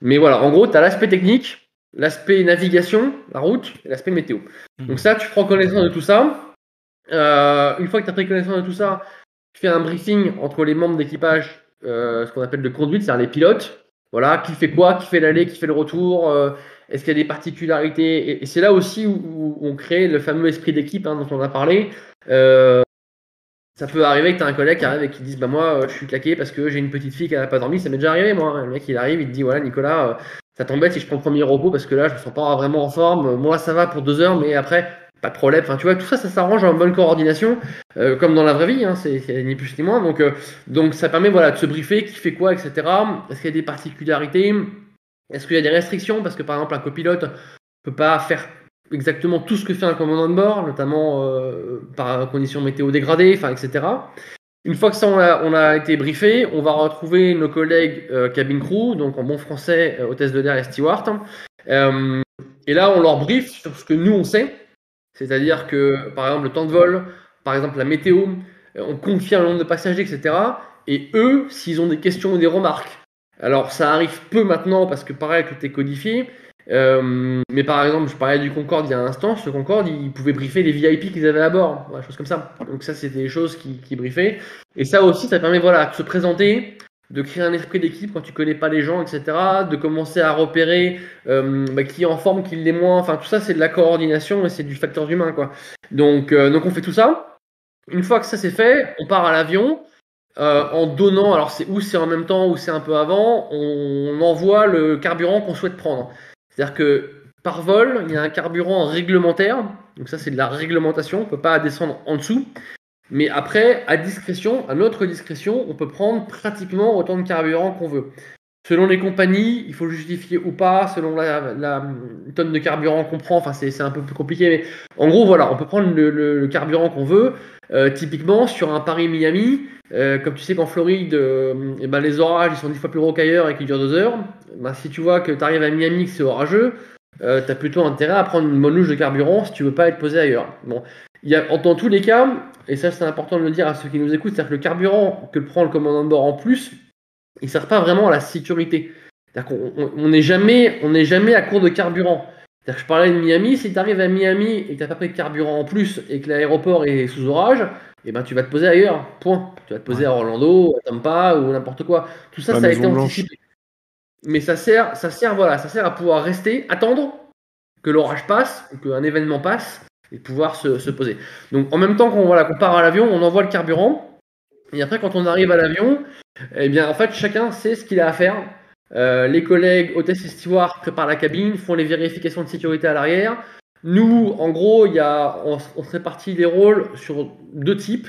Mais voilà, en gros, tu as l'aspect technique, l'aspect navigation, la route, et l'aspect météo. Donc ça, tu prends connaissance de tout ça. Une fois que tu as pris connaissance de tout ça, tu fais un briefing entre les membres d'équipage, ce qu'on appelle de conduite, c'est-à-dire les pilotes. Voilà, qui fait quoi, qui fait l'aller, qui fait le retour, est-ce qu'il y a des particularités? Et c'est là aussi où on crée le fameux esprit d'équipe dont on a parlé. Ça peut arriver que tu as un collègue qui arrive et qui dise moi je suis claqué parce que j'ai une petite fille qui n'a pas dormi, ça m'est déjà arrivé moi. Le mec il arrive, il te dit voilà Nicolas, ça t'embête si je prends le premier repos parce que là je me sens pas vraiment en forme, moi ça va pour 2 heures mais après pas de problème. Enfin tu vois, tout ça s'arrange en bonne coordination, comme dans la vraie vie, c'est ni plus ni moins. Donc ça permet de se briefer, qui fait quoi, etc. Est-ce qu'il y a des particularités? Est-ce qu'il y a des restrictions? Parce que par exemple un copilote peut pas faire exactement tout ce que fait un commandant de bord, notamment par conditions météo dégradées, etc. Une fois que ça on a été briefé, on va retrouver nos collègues cabine crew, donc en bon français hôtesse de l'air et steward. Et là on leur brief sur ce que nous on sait, c'est-à-dire que par exemple le temps de vol, par exemple la météo, on confirme le nombre de passagers, etc. Et eux, s'ils ont des questions ou des remarques, alors ça arrive peu maintenant parce que pareil tout est codifié. Mais par exemple, je parlais du Concorde il y a un instant, ce Concorde, il pouvait briefer les VIP qu'ils avaient à bord, des choses comme ça. Donc ça, c'était des choses qui briefaient. Et ça aussi, ça permet de se présenter, de créer un esprit d'équipe quand tu connais pas les gens, etc. De commencer à repérer qui est en forme, qui l'est moins. Enfin, tout ça, c'est de la coordination et c'est du facteur humain, quoi. Donc on fait tout ça. Une fois que ça c'est fait, on part à l'avion. En donnant, alors c'est en même temps ou c'est un peu avant, on envoie le carburant qu'on souhaite prendre. C'est-à-dire que par vol, il y a un carburant réglementaire, donc ça c'est de la réglementation, on ne peut pas descendre en dessous. Mais après, à notre discrétion, on peut prendre pratiquement autant de carburant qu'on veut. Selon les compagnies, il faut justifier ou pas, selon la tonne de carburant qu'on prend. Enfin, c'est un peu plus compliqué, mais en gros, voilà, on peut prendre le carburant qu'on veut. Typiquement, sur un Paris-Miami, comme tu sais qu'en Floride, eh ben, les orages ils sont 10 fois plus gros qu'ailleurs et qu'ils durent 2 heures. Ben, si tu vois que tu arrives à Miami, que c'est orageux, tu as plutôt intérêt à prendre une bonne louche de carburant si tu veux pas être posé ailleurs. Bon, dans tous les cas, et ça c'est important de le dire à ceux qui nous écoutent, c'est-à-dire que le carburant que prend le commandant de bord en plus, il ne sert pas vraiment à la sécurité. C'est-à-dire qu'on n'est jamais à court de carburant. C'est-à-dire que je parlais de Miami, si tu arrives à Miami et que tu n'as pas pris de carburant en plus et que l'aéroport est sous orage, eh ben, tu vas te poser ailleurs. Point. Tu vas te poser à Orlando, à Tampa ou n'importe quoi. Tout ça, ça a été anticipé. Mais ça sert à pouvoir rester, attendre que l'orage passe, qu'un événement passe et pouvoir se poser. Donc en même temps qu'on part à l'avion, on envoie le carburant. Et après, quand on arrive à l'avion, eh bien, en fait, chacun sait ce qu'il a à faire. Les collègues hôtesses et stewards préparent la cabine, font les vérifications de sécurité à l'arrière. Nous, en gros, on se répartit les rôles sur 2 types.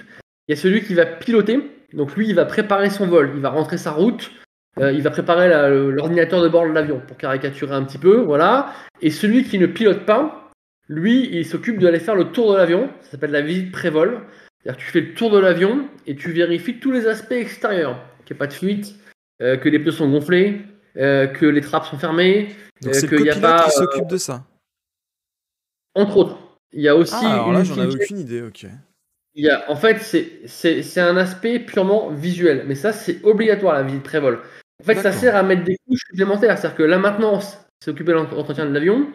Il y a celui qui va piloter. Donc lui, il va préparer son vol, il va rentrer sa route, il va préparer l'ordinateur de bord de l'avion, pour caricaturer un petit peu, voilà. Et celui qui ne pilote pas, lui, il s'occupe d'aller faire le tour de l'avion. Ça s'appelle la visite pré-vol. C'est-à-dire que tu fais le tour de l'avion et tu vérifies tous les aspects extérieurs. Qu'il n'y a pas de fuite, que les pneus sont gonflés, que les trappes sont fermées. Donc c'est le copilote qui s'occupe de ça. Entre autres. Il y a aussi alors là, j'en avais aucune idée, ok. En fait, c'est un aspect purement visuel. Mais ça, c'est obligatoire, la visite pré-vol. En fait, ça sert à mettre des couches supplémentaires. C'est-à-dire que la maintenance, c'est occuper de l'entretien de l'avion.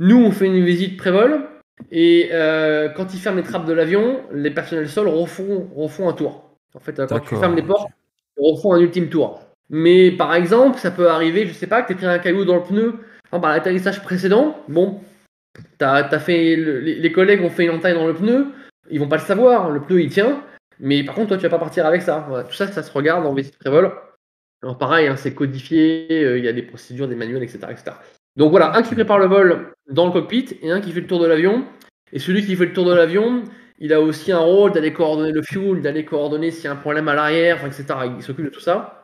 Nous, on fait une visite pré-vol. Et quand ils ferment les trappes de l'avion, les personnels sol refont un tour. En fait, quand tu fermes les portes, ils refont un ultime tour. Mais par exemple, ça peut arriver, je sais pas, que tu aies pris un caillou dans le pneu à l'atterrissage précédent. Bon, t'as fait les collègues ont fait une entaille dans le pneu, ils vont pas le savoir, le pneu il tient, mais par contre toi tu vas pas partir avec ça. Voilà, tout ça, ça se regarde en visite pré-vol. Alors pareil, hein, c'est codifié, il y a des procédures, des manuels, etc., etc. Donc voilà, un qui prépare le vol dans le cockpit et un qui fait le tour de l'avion. Et celui qui fait le tour de l'avion, il a aussi un rôle d'aller coordonner le fuel, d'aller coordonner s'il y a un problème à l'arrière, etc. Il s'occupe de tout ça.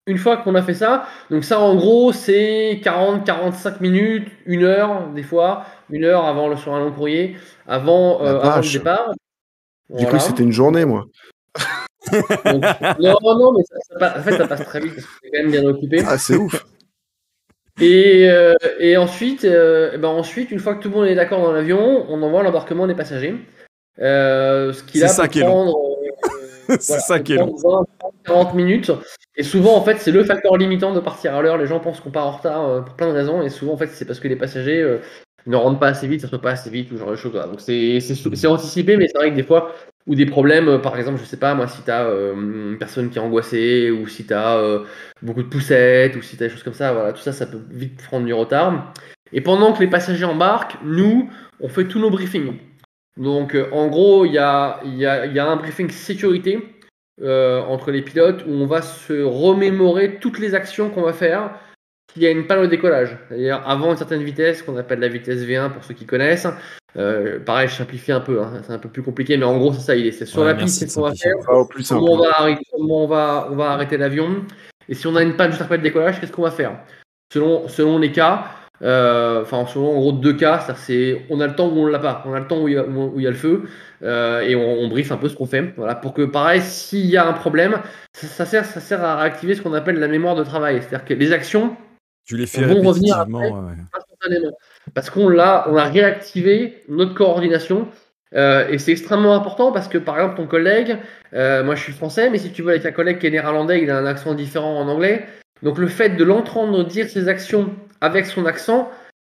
Une fois qu'on a fait ça, donc ça en gros c'est 40-45 minutes, 1 heure des fois, 1 heure avant sur un long courrier, avant le départ. J'ai cru que c'était une journée, moi. Donc, non, mais en fait ça passe très vite parce que c'est quand même bien occupé. Ah, c'est ouf. Et ensuite, une fois que tout le monde est d'accord dans l'avion, on envoie l'embarquement des passagers. Ce qui là peut prendre, c'est ça qui est long. 20-40 minutes. Et souvent, en fait, c'est le facteur limitant de partir à l'heure. Les gens pensent qu'on part en retard pour plein de raisons. Et souvent, en fait, c'est parce que les passagers ne rentrent pas assez vite, ça ne se pas assez vite, ou ce genre de choses. Donc, c'est anticipé, mais c'est vrai que des fois, ou des problèmes, par exemple, je sais pas, moi, si tu as une personne qui est angoissée, ou si tu as beaucoup de poussettes, ou si tu as des choses comme ça, voilà, tout ça, ça peut vite prendre du retard. Et pendant que les passagers embarquent, nous, on fait tous nos briefings. Donc, en gros, il y a un briefing sécurité entre les pilotes où on va se remémorer toutes les actions qu'on va faire s'il y a une panne au décollage. C'est-à-dire avant une certaine vitesse, qu'on appelle la vitesse V1 pour ceux qui connaissent. Pareil, je simplifie un peu, hein, c'est un peu plus compliqué, mais en gros, c'est ça. C'est sur la piste, c'est ce qu'on va faire. Comment on va arrêter l'avion. Et si on a une panne juste après le décollage, qu'est-ce qu'on va faire selon les cas. Selon en gros 2 cas, c'est on a le temps ou on l'a pas. On a le temps où il y a le feu et on briefe un peu ce qu'on fait. Voilà, pour que pareil, s'il y a un problème, ça sert à réactiver ce qu'on appelle la mémoire de travail. C'est-à-dire que les actions vont revenir après, instantanément. Parce on a réactivé notre coordination. Et c'est extrêmement important parce que par exemple ton collègue, moi je suis français, mais si tu veux avec un collègue qui est néerlandais, il a un accent différent en anglais. Donc le fait de l'entendre dire ses actions avec son accent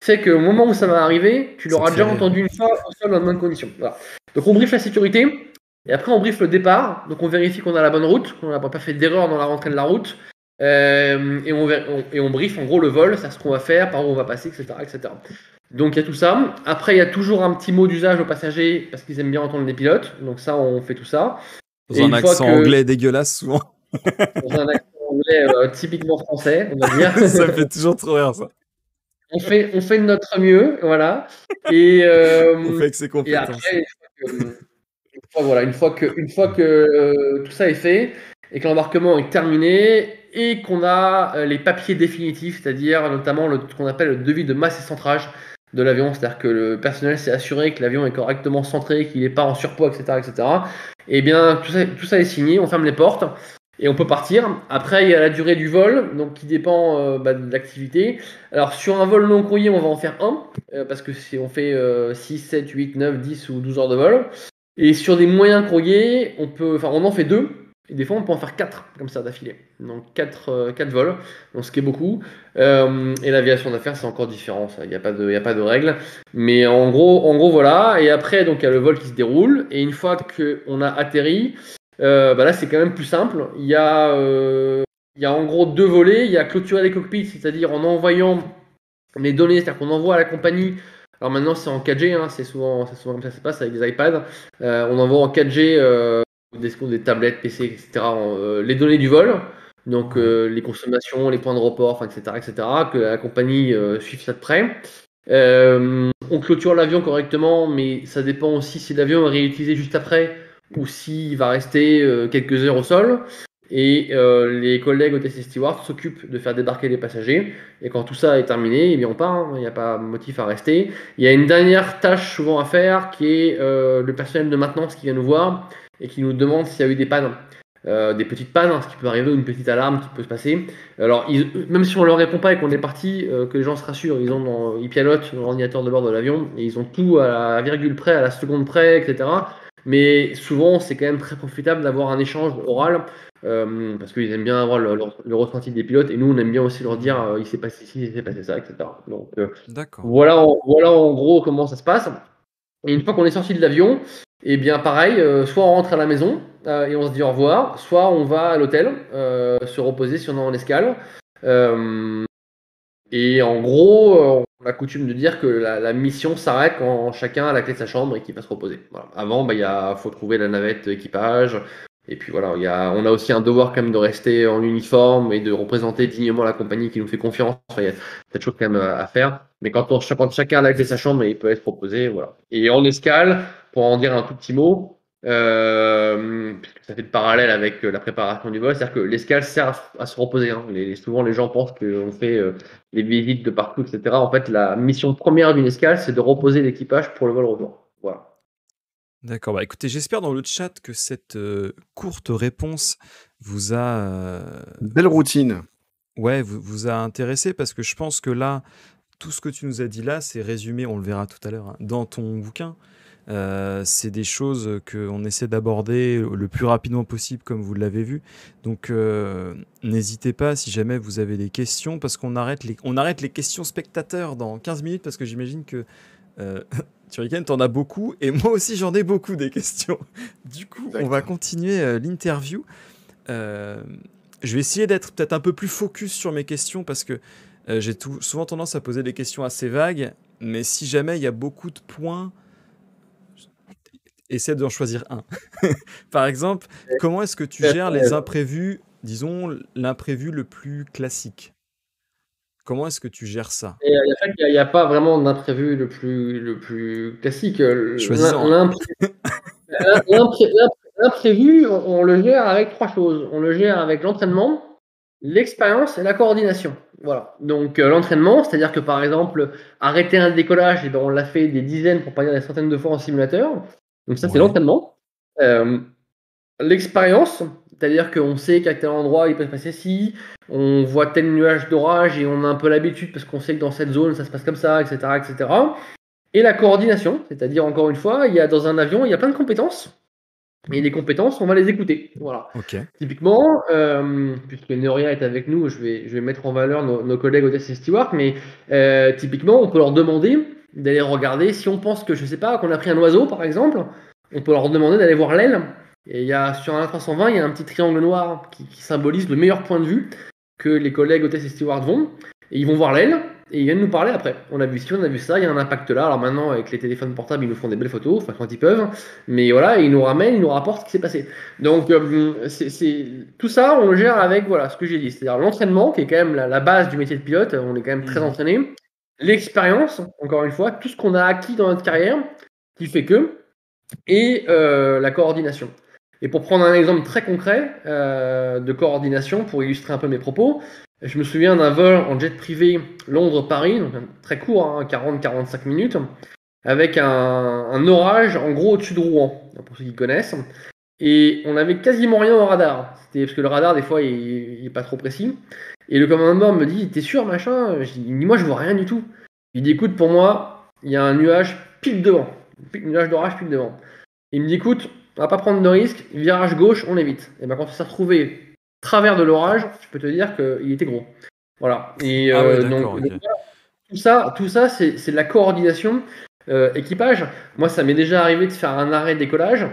fait qu'au moment où ça va arriver, tu l'auras déjà entendu une fois au sol dans de bonnes conditions. Voilà. Donc on briefe la sécurité et après on briefe le départ. Donc on vérifie qu'on a la bonne route, qu'on n'a pas fait d'erreur dans la rentrée de la route. Et on briefe en gros le vol, c'est ce qu'on va faire, par où on va passer, etc., etc. Donc il y a tout ça. Après il y a toujours un petit mot d'usage aux passagers parce qu'ils aiment bien entendre les pilotes. Donc ça on fait tout ça. Dans un accent anglais dégueulasse souvent. Dans un accent anglais typiquement français, on va dire. Ça me fait toujours trop rire ça. On fait de notre mieux, voilà. Et on fait avec ses compétences. Et après, une fois que tout ça est fait et que l'embarquement est terminé, et qu'on a les papiers définitifs, c'est-à-dire notamment ce qu'on appelle le devis de masse et centrage de l'avion, c'est-à-dire que le personnel s'est assuré que l'avion est correctement centré, qu'il n'est pas en surpoids, etc., etc. Et bien tout ça est signé, on ferme les portes et on peut partir. Après, il y a la durée du vol, donc qui dépend de l'activité. Alors sur un vol long courrier, on va en faire un, parce que si on fait 6, 7, 8, 9, 10 ou 12 heures de vol. Et sur des moyens courriers, on en fait 2. Et des fois, on peut en faire 4 comme ça d'affilée. Donc 4 vols, donc ce qui est beaucoup. Et l'aviation d'affaires, c'est encore différent. Il n'y a pas de règles. Mais en gros, voilà. Et après, donc il y a le vol qui se déroule. Et une fois qu'on a atterri, là, c'est quand même plus simple. Il y a en gros 2 volets. Il y a clôturer les cockpits, c'est-à-dire en envoyant les données, c'est-à-dire qu'on envoie à la compagnie. Alors maintenant, c'est en 4G, c'est souvent comme ça se passe avec des iPads. On envoie en 4G des tablettes, PC, etc. Les données du vol, donc les consommations, les points de report, etc., etc., que la compagnie suive ça de près. On clôture l'avion correctement, mais ça dépend aussi si l'avion est réutilisé juste après ou s'il va rester quelques heures au sol. Et les collègues hôtesses et stewards s'occupent de faire débarquer les passagers. Et quand tout ça est terminé, eh bien on part, il n'y a pas motif à rester. Il y a une dernière tâche souvent à faire qui est le personnel de maintenance qui vient nous voir et qui nous demande s'il y a eu des pannes. Des petites pannes, ce qui peut arriver, ou une petite alarme qui peut se passer. Alors, même si on ne leur répond pas et qu'on est parti, que les gens se rassurent, ils pilotent dans l'ordinateur de bord de l'avion et ils ont tout à la virgule près, à la seconde près, etc. Mais souvent, c'est quand même très profitable d'avoir un échange oral parce qu'ils aiment bien avoir le ressenti des pilotes et nous, on aime bien aussi leur dire il s'est passé ci, il s'est passé ça, etc. Donc, voilà en gros comment ça se passe. Et une fois qu'on est sorti de l'avion, et bien pareil, soit on rentre à la maison et on se dit au revoir, soit on va à l'hôtel se reposer si on est en escale. Et en gros, on a coutume de dire que la mission s'arrête quand chacun a la clé de sa chambre et qu'il va se reposer. Voilà. Avant, faut trouver la navette équipage. Et puis voilà, on a aussi un devoir quand même de rester en uniforme et de représenter dignement la compagnie qui nous fait confiance. Enfin, il y a cette chose quand même à faire. Mais quand chacun a la clé de sa chambre, il peut être proposé. Voilà. Et en escale, pour en dire un tout petit mot, puisque ça fait de parallèle avec la préparation du vol, c'est-à-dire que l'escale sert à se reposer. Souvent, les gens pensent qu'on fait les visites de partout, etc. En fait, la mission première d'une escale, c'est de reposer l'équipage pour le vol retour. Voilà. D'accord, écoutez, j'espère dans le chat que cette courte réponse vous a... Belle routine. Ouais, vous a intéressé parce que je pense que là, tout ce que tu nous as dit là, c'est résumé, on le verra tout à l'heure, dans ton bouquin. C'est des choses qu'on essaie d'aborder le plus rapidement possible, comme vous l'avez vu. Donc, n'hésitez pas si jamais vous avez des questions, parce qu'on arrête les questions spectateurs dans 15 minutes, parce que j'imagine que Turrican, t'en as beaucoup, et moi aussi j'en ai beaucoup des questions. Du coup, on va continuer l'interview. Je vais essayer d'être peut-être un peu plus focus sur mes questions, parce que j'ai souvent tendance à poser des questions assez vagues, mais si jamais il y a beaucoup de points, essaie d'en choisir un. Par exemple, comment est-ce que tu gères les imprévus, disons l'imprévu le plus classique? Comment est-ce que tu gères ça? Il n'y a pas vraiment d'imprévu le plus classique. L'imprévu, on le gère avec 3 choses. On le gère avec l'entraînement, l'expérience et la coordination. Voilà. Donc l'entraînement, c'est-à-dire que par exemple, arrêter un décollage, on l'a fait des dizaines, pour pas dire des centaines de fois en simulateur. Donc ça, c'est l'entraînement. L'expérience, c'est-à-dire qu'on sait qu'à tel endroit, il peut se passer ci, on voit tel nuage d'orage et on a un peu l'habitude parce qu'on sait que dans cette zone, ça se passe comme ça, etc., etc. Et la coordination, c'est-à-dire, encore une fois, dans un avion, il y a plein de compétences. Et les compétences, on va les écouter. Voilà. Typiquement, puisque Neoria est avec nous, je vais mettre en valeur nos collègues hôtesses et stewards, mais typiquement, on peut leur demander d'aller regarder, si on pense que, je sais pas, qu'on a pris un oiseau, par exemple, on peut leur demander d'aller voir l'aile. Et sur un A320, il y a un petit triangle noir qui symbolise le meilleur point de vue que les collègues hôtesses et stewards vont. Et ils vont voir l'aile et ils viennent nous parler après. On a vu ci, on a vu ça, il y a un impact là. Alors maintenant, avec les téléphones portables, ils nous font des belles photos, enfin quand ils peuvent. Mais voilà, ils nous ramènent, ils nous rapportent ce qui s'est passé. Donc tout ça, on le gère avec ce que j'ai dit. C'est-à-dire l'entraînement, qui est quand même la base du métier de pilote. On est quand même très entraîné. L'expérience, encore une fois, tout ce qu'on a acquis dans notre carrière, qui fait que. Et la coordination. Et pour prendre un exemple très concret de coordination, pour illustrer un peu mes propos, je me souviens d'un vol en jet privé Londres-Paris, donc très court, hein, 40-45 minutes, avec un orage en gros au-dessus de Rouen, pour ceux qui connaissent. Et on avait quasiment rien au radar. C'était parce que le radar, des fois, il est pas trop précis. Et le commandant de bord me dit, t'es sûr, machin? Je dis, moi, je vois rien du tout. Il dit, écoute, pour moi, il y a un nuage pile devant. Un nuage d'orage pile devant. Il me dit, écoute, on va pas prendre de risque, virage gauche, on évite. Et ben quand on s'est retrouvé travers de l'orage, je peux te dire qu'il était gros. Voilà. Et Ah ouais, donc, d'accord, ok. tout ça c'est de la coordination équipage. Moi, ça m'est déjà arrivé de faire un arrêt de décollage.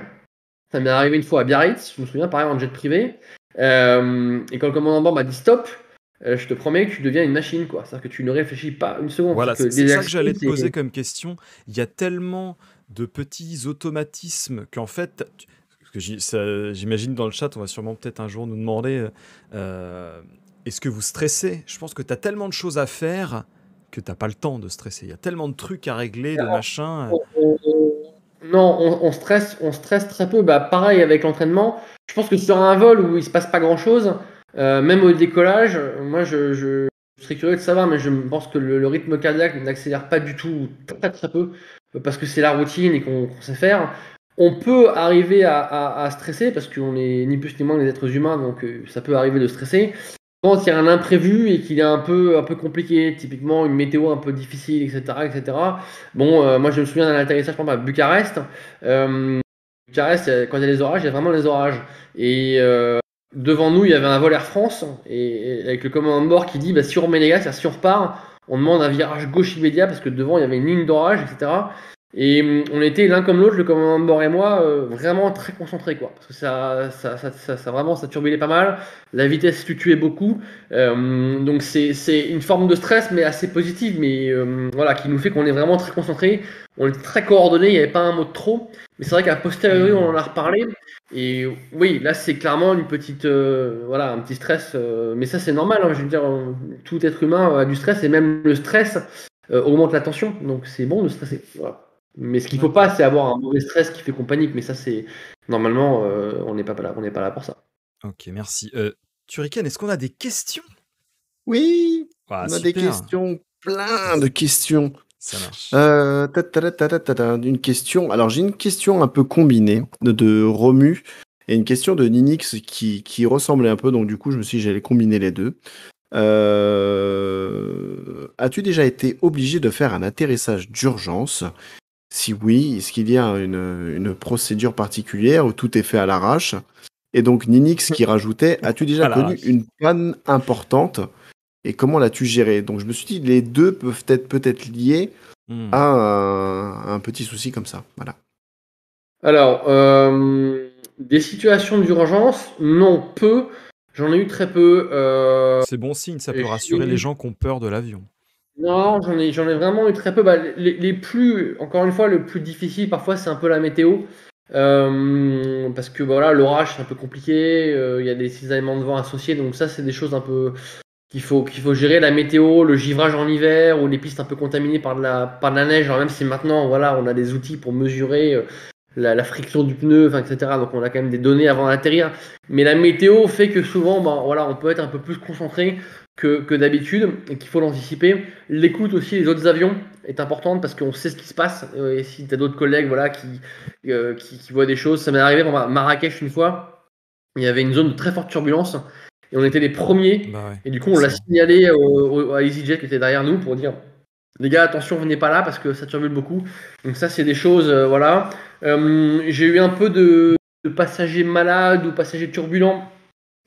Ça m'est arrivé une fois à Biarritz, je me souviens, pareil, en jet privé. Et quand le commandant de bord m'a dit stop, je te promets que tu deviens une machine, quoi. C'est-à-dire que tu ne réfléchis pas une seconde. Voilà, C'est-à-dire que c'est les ça que actions, j'allais te c'est- poser comme question. Il y a tellement de petits automatismes qu'en fait, parce que j'imagine dans le chat, on va sûrement peut-être un jour nous demander est-ce que vous stressez? Je pense que tu as tellement de choses à faire que tu n'as pas le temps de stresser. Il y a tellement de trucs à régler, de machin. Non, on stresse très peu. Bah, pareil avec l'entraînement. Je pense que sur un vol où il se passe pas grand-chose, même au décollage, moi je serais curieux de savoir, mais je pense que le rythme cardiaque n'accélère pas du tout, très très peu, parce que c'est la routine et qu'on sait faire. On peut arriver à stresser parce qu'on est ni plus ni moins des êtres humains, donc ça peut arriver de stresser. Quand il y a un imprévu et qu'il est un peu compliqué, typiquement une météo un peu difficile, etc., etc. Bon, moi je me souviens d'un atterrissage par exemple à Bucarest. Bucarest, quand il y a les orages, il y a vraiment les orages. Et devant nous, il y avait un vol Air France, et avec le commandant de bord qui dit bah, si on remet les gaz, c'est-à-dire si on repart, on demande un virage gauche immédiat parce que devant il y avait une ligne d'orage, etc. Et on était l'un comme l'autre, le commandant de bord et moi, vraiment très concentrés, quoi. Parce que ça vraiment, ça turbilait pas mal. La vitesse fluctuait beaucoup. Donc c'est une forme de stress, mais assez positive, mais voilà, qui nous fait qu'on est vraiment très concentré. On est très coordonné, il n'y avait pas un mot de trop. Mais c'est vrai qu'à posteriori, on en a reparlé. Et oui, là, c'est clairement une petite, voilà, un petit stress. Mais ça, c'est normal, hein, je veux dire, tout être humain a du stress, et même le stress augmente la tension. Donc c'est bon de stresser. Voilà. Mais ce qu'il ne faut pas, c'est avoir un mauvais stress qui fait qu'on panique. Mais ça, c'est normalement, on n'est pas là, on n'est pas là pour ça. Ok, merci. Turiken, est-ce qu'on a des questions? Oui, Ah, on a des super. questions, plein de questions. Ça marche. Une question. Alors, j'ai une question un peu combinée de Romu et une question de Ninix qui ressemblait un peu. Donc, du coup, je me suis dit j'allais combiner les deux. As-tu déjà été obligé de faire un atterrissage d'urgence? Si oui, est-ce qu'il y a une procédure particulière où tout est fait à l'arrache? Et donc, Ninix qui rajoutait, as-tu déjà À connu l'arrache. une panne importante et comment l'as-tu gérée? Donc, je me suis dit, les deux peuvent être peut-être liés Hmm. à un petit souci comme ça. Voilà. Alors, des situations d'urgence, non, peu. J'en ai eu très peu. C'est bon signe, ça peut J'ai rassurer les eu- gens qui ont peur de l'avion. Non, j'en ai vraiment eu très peu. Bah, les plus, encore une fois, le plus difficile parfois, c'est un peu la météo. Parce que bah, voilà, l'orage, c'est un peu compliqué. Il y a des cisaillements de vent associés. Donc ça, c'est des choses un peu qu'il faut gérer. La météo, le givrage en hiver ou les pistes un peu contaminées par de la neige. Alors même si maintenant, voilà, on a des outils pour mesurer la friction du pneu, enfin, etc. Donc on a quand même des données avant d'atterrir. Mais la météo fait que souvent, ben, voilà, on peut être un peu plus concentré que d'habitude et qu'il faut l'anticiper. L'écoute aussi des autres avions est importante parce qu'on sait ce qui se passe. Et si tu as d'autres collègues voilà, qui voient des choses, ça m'est arrivé à Marrakech une fois. Il y avait une zone de très forte turbulence et on était les premiers. Bah ouais. Et du coup, on l'a signalé à EasyJet qui était derrière nous pour dire les gars, attention, venez pas là parce que ça turbule beaucoup. Donc, ça, c'est des choses, voilà. J'ai eu un peu de passagers malades ou passagers turbulents,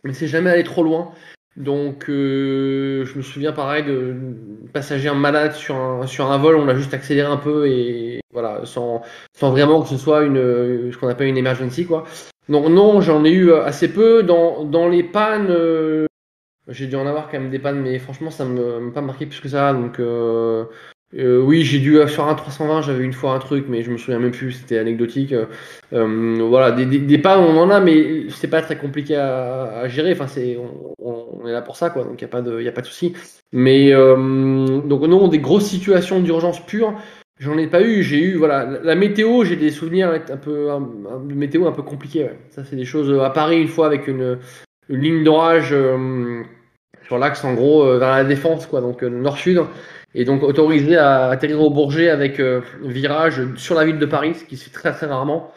mais c'est jamais allé trop loin. Donc, je me souviens pareil de passagers malades sur un vol, on a juste accéléré un peu et voilà, sans vraiment que ce soit ce qu'on appelle une emergency, quoi. Donc, non, j'en ai eu assez peu. Dans les pannes, j'ai dû en avoir quand même des pannes, mais franchement, ça m'a pas marqué plus que ça. Donc, oui, j'ai dû sur un 320, j'avais une fois un truc, mais je me souviens même plus, c'était anecdotique. Voilà, des pannes, on en a, mais c'est pas très compliqué à gérer. Enfin, on est là pour ça, quoi. Donc, y a pas de souci. Mais donc, non, des grosses situations d'urgence pure, J'en ai pas eu, j'ai eu, voilà, la météo, j'ai des souvenirs de météo un peu compliqués. Ouais. Ça, c'est des choses à Paris, une fois, avec une ligne d'orage sur l'axe, en gros, vers la Défense, quoi, donc nord-sud. Et donc, autorisé à atterrir au Bourget avec virage sur la ville de Paris, ce qui se fait très, très rarement.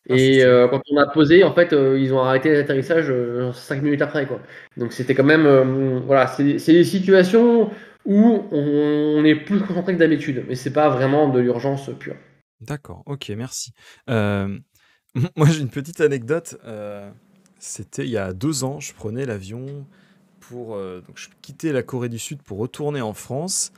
Ah, c'est Et stylé. quand on a posé, en fait, ils ont arrêté l'atterrissage 5 minutes après, quoi. Donc, c'était quand même, voilà, c'est des situations où on est plus concentré que d'habitude, mais c'est pas vraiment de l'urgence pure. D'accord, ok, merci. Euh, Moi, j'ai une petite anecdote. C'était il y a 2 ans, je prenais l'avion donc je quittais la Corée du Sud pour retourner en France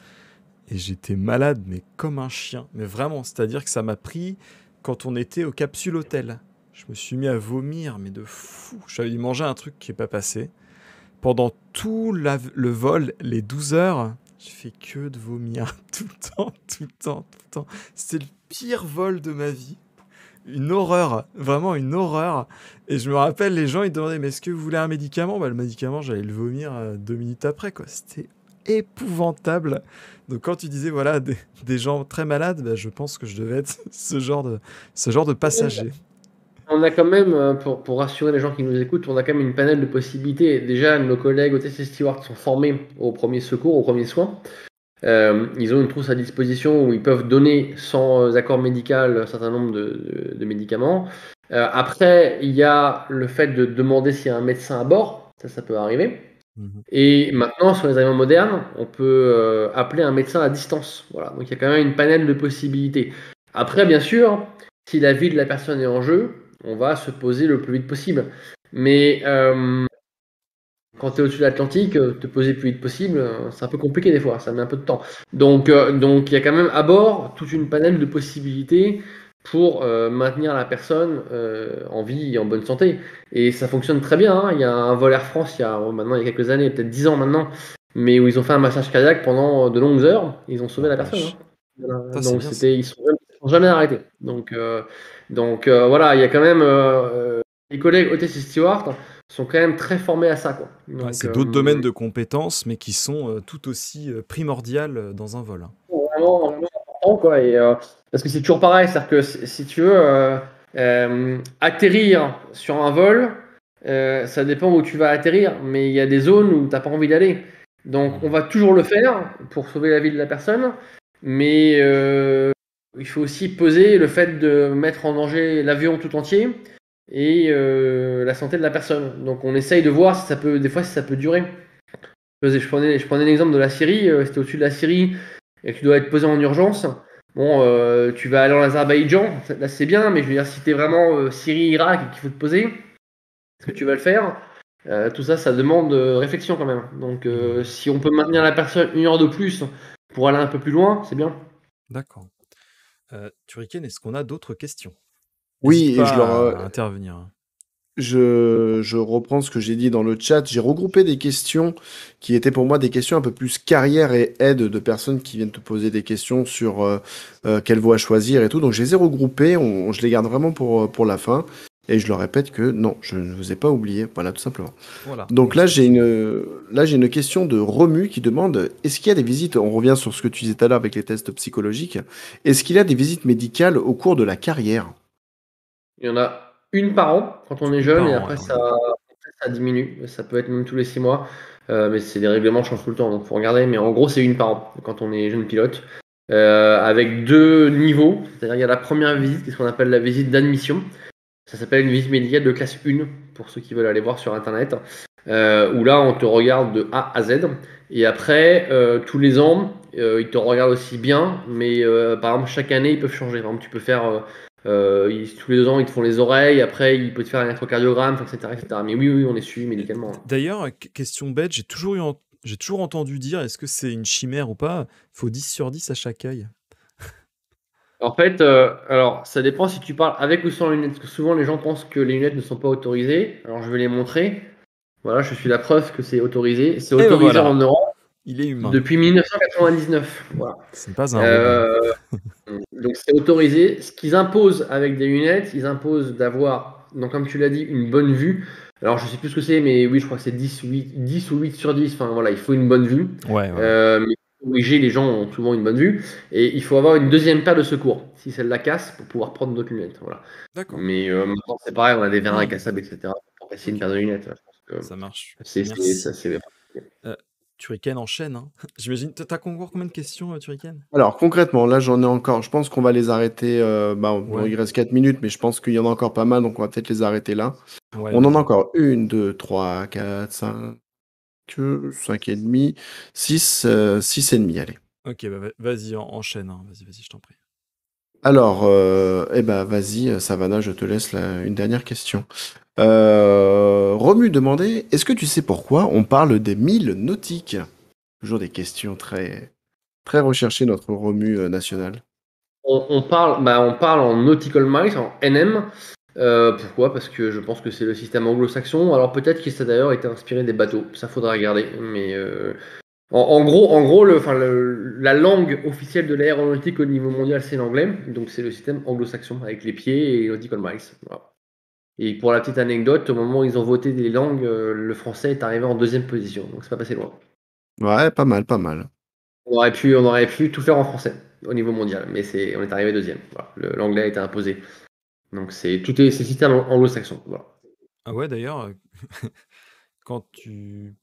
et j'étais malade, mais comme un chien. Mais vraiment, c'est-à-dire que ça m'a pris quand on était au Capsule Hôtel. Je me suis mis à vomir, mais de fou. J'avais dû manger un truc qui n'est pas passé. Pendant tout le vol, les 12 heures, j'ai fait que de vomir tout le temps, tout le temps, tout le temps. C'était le pire vol de ma vie. Une horreur, vraiment une horreur. Et je me rappelle, les gens, ils demandaient, mais est-ce que vous voulez un médicament? Bah, le médicament, j'allais le vomir 2 minutes après, quoi. C'était épouvantable. Donc quand tu disais, voilà, des gens très malades, bah, je pense que je devais être ce genre de passager. On a quand même, pour rassurer les gens qui nous écoutent, on a quand même une panel de possibilités. Déjà, nos collègues hôtesses et stewards sont formés au premier secours, aux premiers soins. Ils ont une trousse à disposition où ils peuvent donner sans accord médical un certain nombre de médicaments. Après, il y a le fait de demander s'il y a un médecin à bord. Ça peut arriver. Mhm. Et maintenant, sur les avions modernes, on peut appeler un médecin à distance. Voilà. Donc il y a quand même une panel de possibilités. Après, bien sûr, si la vie de la personne est en jeu, on va se poser le plus vite possible. Mais quand tu es au-dessus de l'Atlantique, te poser le plus vite possible, c'est un peu compliqué des fois, ça met un peu de temps. Donc il y a quand même à bord toute une panel de possibilités pour maintenir la personne en vie et en bonne santé. Et ça fonctionne très bien, hein. Il y a un vol Air France maintenant, il y a quelques années, peut-être 10 ans maintenant, mais où ils ont fait un massage cardiaque pendant de longues heures. Ils ont sauvé La la personne, hein. vache. Voilà. Ça, c'est Donc bien ça. ils sont jamais arrêtés. Voilà, il y a quand même les collègues hôtesses et stewards sont quand même très formés à ça, quoi. Ouais, Donc, c'est d'autres domaines de compétences, mais qui sont tout aussi primordiales dans un vol, hein. vraiment, vraiment important, quoi. Parce que c'est toujours pareil, c'est-à-dire que si tu veux atterrir sur un vol, ça dépend où tu vas atterrir, mais il y a des zones où tu n'as pas envie d'aller. Donc, on va toujours le faire pour sauver la vie de la personne, mais il faut aussi peser le fait de mettre en danger l'avion tout entier et la santé de la personne. Donc, on essaye de voir si ça peut, des fois, si ça peut durer. Je prenais l'exemple de la Syrie, c'était au-dessus de la Syrie et que tu dois être posé en urgence. Bon, tu vas aller en Azerbaïdjan, là c'est bien, mais je veux dire, si tu es vraiment Syrie-Irak et qu'il faut te poser, est-ce que tu vas le faire? Tout ça, ça demande réflexion quand même. Donc, si on peut maintenir la personne 1 heure de plus pour aller un peu plus loin, c'est bien. D'accord. Turrican, est-ce qu'on a d'autres questions? N'hésite Oui, et pas à intervenir, hein. je reprends ce que j'ai dit dans le chat. J'ai regroupé des questions qui étaient pour moi des questions un peu plus carrière et aide de personnes qui viennent te poser des questions sur quelle voie choisir et tout. Donc je les ai regroupées, je les garde vraiment pour la fin. Et je leur répète que non, je ne vous ai pas oublié. Voilà, tout simplement. Voilà. Donc Bah, c'est là, j'ai une question de Romu qui demande, est-ce qu'il y a des visites, on revient sur ce que tu disais tout à l'heure avec les tests psychologiques, est-ce qu'il y a des visites médicales au cours de la carrière? Il y en a une par an quand on est une jeune par et an, après ouais, on est d'accord. ça diminue. Ça peut être même tous les 6 mois, mais c'est des règlements changent tout le temps, donc faut regarder. Mais en gros, c'est une par an quand on est jeune pilote, avec 2 niveaux. C'est-à-dire il y a la première visite, qui est ce qu'on appelle la visite d'admission. Ça s'appelle une visite médicale de classe 1, pour ceux qui veulent aller voir sur Internet, où là, on te regarde de A à Z. Et après, tous les ans, ils te regardent aussi bien, mais par exemple, chaque année, ils peuvent changer. Par exemple, tu peux faire, tous les 2 ans, ils te font les oreilles, après, ils peuvent te faire un électrocardiogramme, etc., etc. Mais oui, oui, on est suivi médicalement, hein. D'ailleurs, question bête, j'ai toujours entendu dire, est-ce que c'est une chimère ou pas? Faut 10 sur 10 à chaque œil. En fait, alors ça dépend si tu parles avec ou sans lunettes, parce que souvent les gens pensent que les lunettes ne sont pas autorisées. Alors je vais les montrer. Voilà, je suis la preuve que c'est autorisé. C'est Et ben autorisé en voilà, Europe il est humain. depuis 1999. Voilà. Ce n'est pas un robot. Euh, donc c'est autorisé. Ce qu'ils imposent avec des lunettes, ils imposent d'avoir, donc comme tu l'as dit, une bonne vue. Alors je sais plus ce que c'est, mais oui, je crois que c'est 10 ou 8 sur 10. Enfin voilà, il faut une bonne vue. Ouais, ouais, ouais. Mais corriger, les gens ont souvent une bonne vue. Et il faut avoir une deuxième paire de secours, si celle-là casse, pour pouvoir prendre d'autres lunettes. Voilà. D'accord. Mais maintenant, c'est pareil, on a des verres incassables, etc. pour casser une Ok. paire de lunettes. Je pense que Ça marche. c'est Merci. c'est- Turrican enchaîne. Hein. J'imagine. T'as encore combien de questions, Turrican? Alors concrètement, là j'en ai encore. Je pense qu'on va les arrêter. Bon, Ouais. il reste 4 minutes, mais je pense qu'il y en a encore pas mal, donc on va peut-être les arrêter là. Ouais, On en a vas-y. encore 1, 2, 3, 4, 5, 5 et demi, 6, 6 et demi, allez. Ok, bah, vas-y, enchaîne. Hein. Vas-y, je t'en prie. Alors, vas-y, Savannah, je te laisse une dernière question. Romu demandait, est-ce que tu sais pourquoi on parle des 1000 nautiques? Toujours des questions très, très recherchées, notre Romu national. on parle en nautical miles, en NM. Pourquoi? Parce que je pense que c'est le système anglo-saxon. Alors peut-être que ça d'ailleurs été inspiré des bateaux. Ça faudra regarder. Mais en gros, la langue officielle de l'aéronautique au niveau mondial, c'est l'anglais. Donc c'est le système anglo-saxon avec les pieds et nautical miles. Voilà. Et pour la petite anecdote, au moment où ils ont voté des langues, le français est arrivé en deuxième position. Donc c'est pas passé loin. Ouais, pas mal, pas mal. On aurait pu tout faire en français au niveau mondial, mais on est arrivé deuxième. Voilà. L'anglais a été imposé. Donc c'est système anglo-saxon. Voilà. Ah ouais, d'ailleurs, quand tu...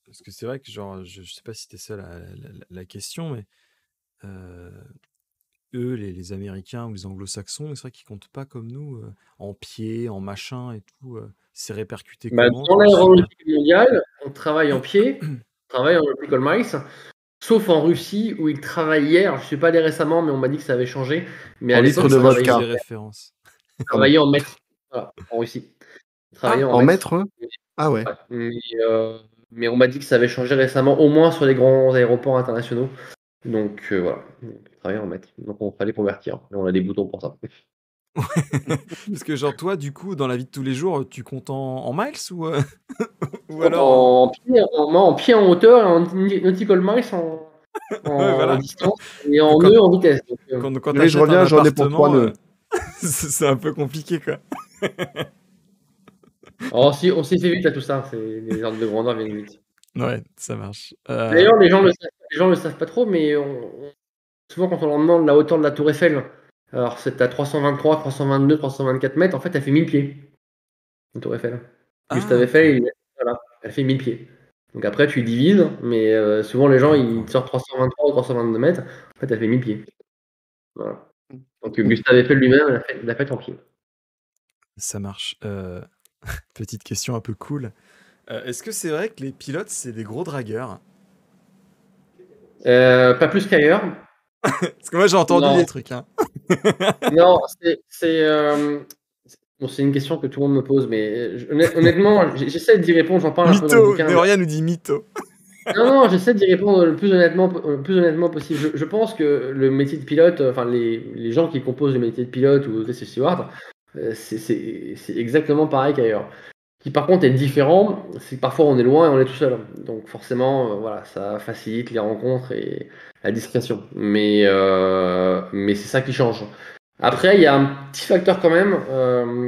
Parce que c'est vrai que, genre, je sais pas si c'était ça la question, mais eux, les Américains ou les Anglo-Saxons, c'est vrai qu'ils comptent pas comme nous, en pieds, en machin et tout. C'est répercuté Bah, comment, dans toi, chez toi? l'aéronautique mondiale, on travaille en pied, on travaille en nautical miles, sauf en Russie où ils travaillent hier. Je ne suis pas allé récemment, mais on m'a dit que ça avait changé. Mais En à litres l'époque, de ils Ça change vodka. les références. Pardon. travaillaient en mètres. Voilà, en Russie. Ils travaillaient Ah, en En mètres. mètres? Ah ouais. Ouais. Mais on m'a dit que ça avait changé récemment, au moins sur les grands aéroports internationaux. Donc voilà, ils travaillaient en mètres. Donc on fallait convertir. Et on a des boutons pour ça. parce que genre toi, du coup, dans la vie de tous les jours, tu comptes en miles ou, ou En, alors en pied, en hauteur, et en nautical miles ouais, en voilà. distance et en Donc nœud en vitesse. Donc, quand Allez, je t'achètes un reviens, j'en ai pour 3 appartement, nœuds. c'est un peu compliqué, quoi. alors, si, on s'est fait vite à tout ça, les ordres de grandeur viennent vite. Ouais, ça marche. D'ailleurs, les gens le savent pas trop, mais souvent quand on leur demande la hauteur de la tour Eiffel, alors c'est à 323, 322, 324 mètres, en fait elle fait 1000 pieds, la tour Eiffel. Gustave Ah, ok. Eiffel, voilà, elle fait 1000 pieds. Donc après tu divises, mais souvent les gens ils D'accord. sortent 323 ou 322 mètres, en fait elle fait 1000 pieds. Voilà. Donc Gustave Eiffel lui-même l'a fait en pied. Ça marche. Petite question un peu cool. Est-ce que c'est vrai que les pilotes, c'est des gros dragueurs? Pas plus qu'ailleurs. Parce que moi, j'ai entendu Non, des trucs, hein. non, bon, c'est une question que tout le monde me pose, mais honnêtement, j'essaie d'y répondre, j'en parle un peu dans le Mytho! bouquin. Dorian nous dit mytho. Non, non, j'essaie d'y répondre le plus honnêtement possible. Je pense que le métier de pilote, enfin les gens qui composent le métier de pilote ou hôtesse et steward, c'est exactement pareil qu'ailleurs. Ce qui par contre est différent, c'est que parfois on est loin et on est tout seul. Donc forcément, voilà, ça facilite les rencontres et la discrétion. Mais c'est ça qui change. Après, il y a un petit facteur quand même,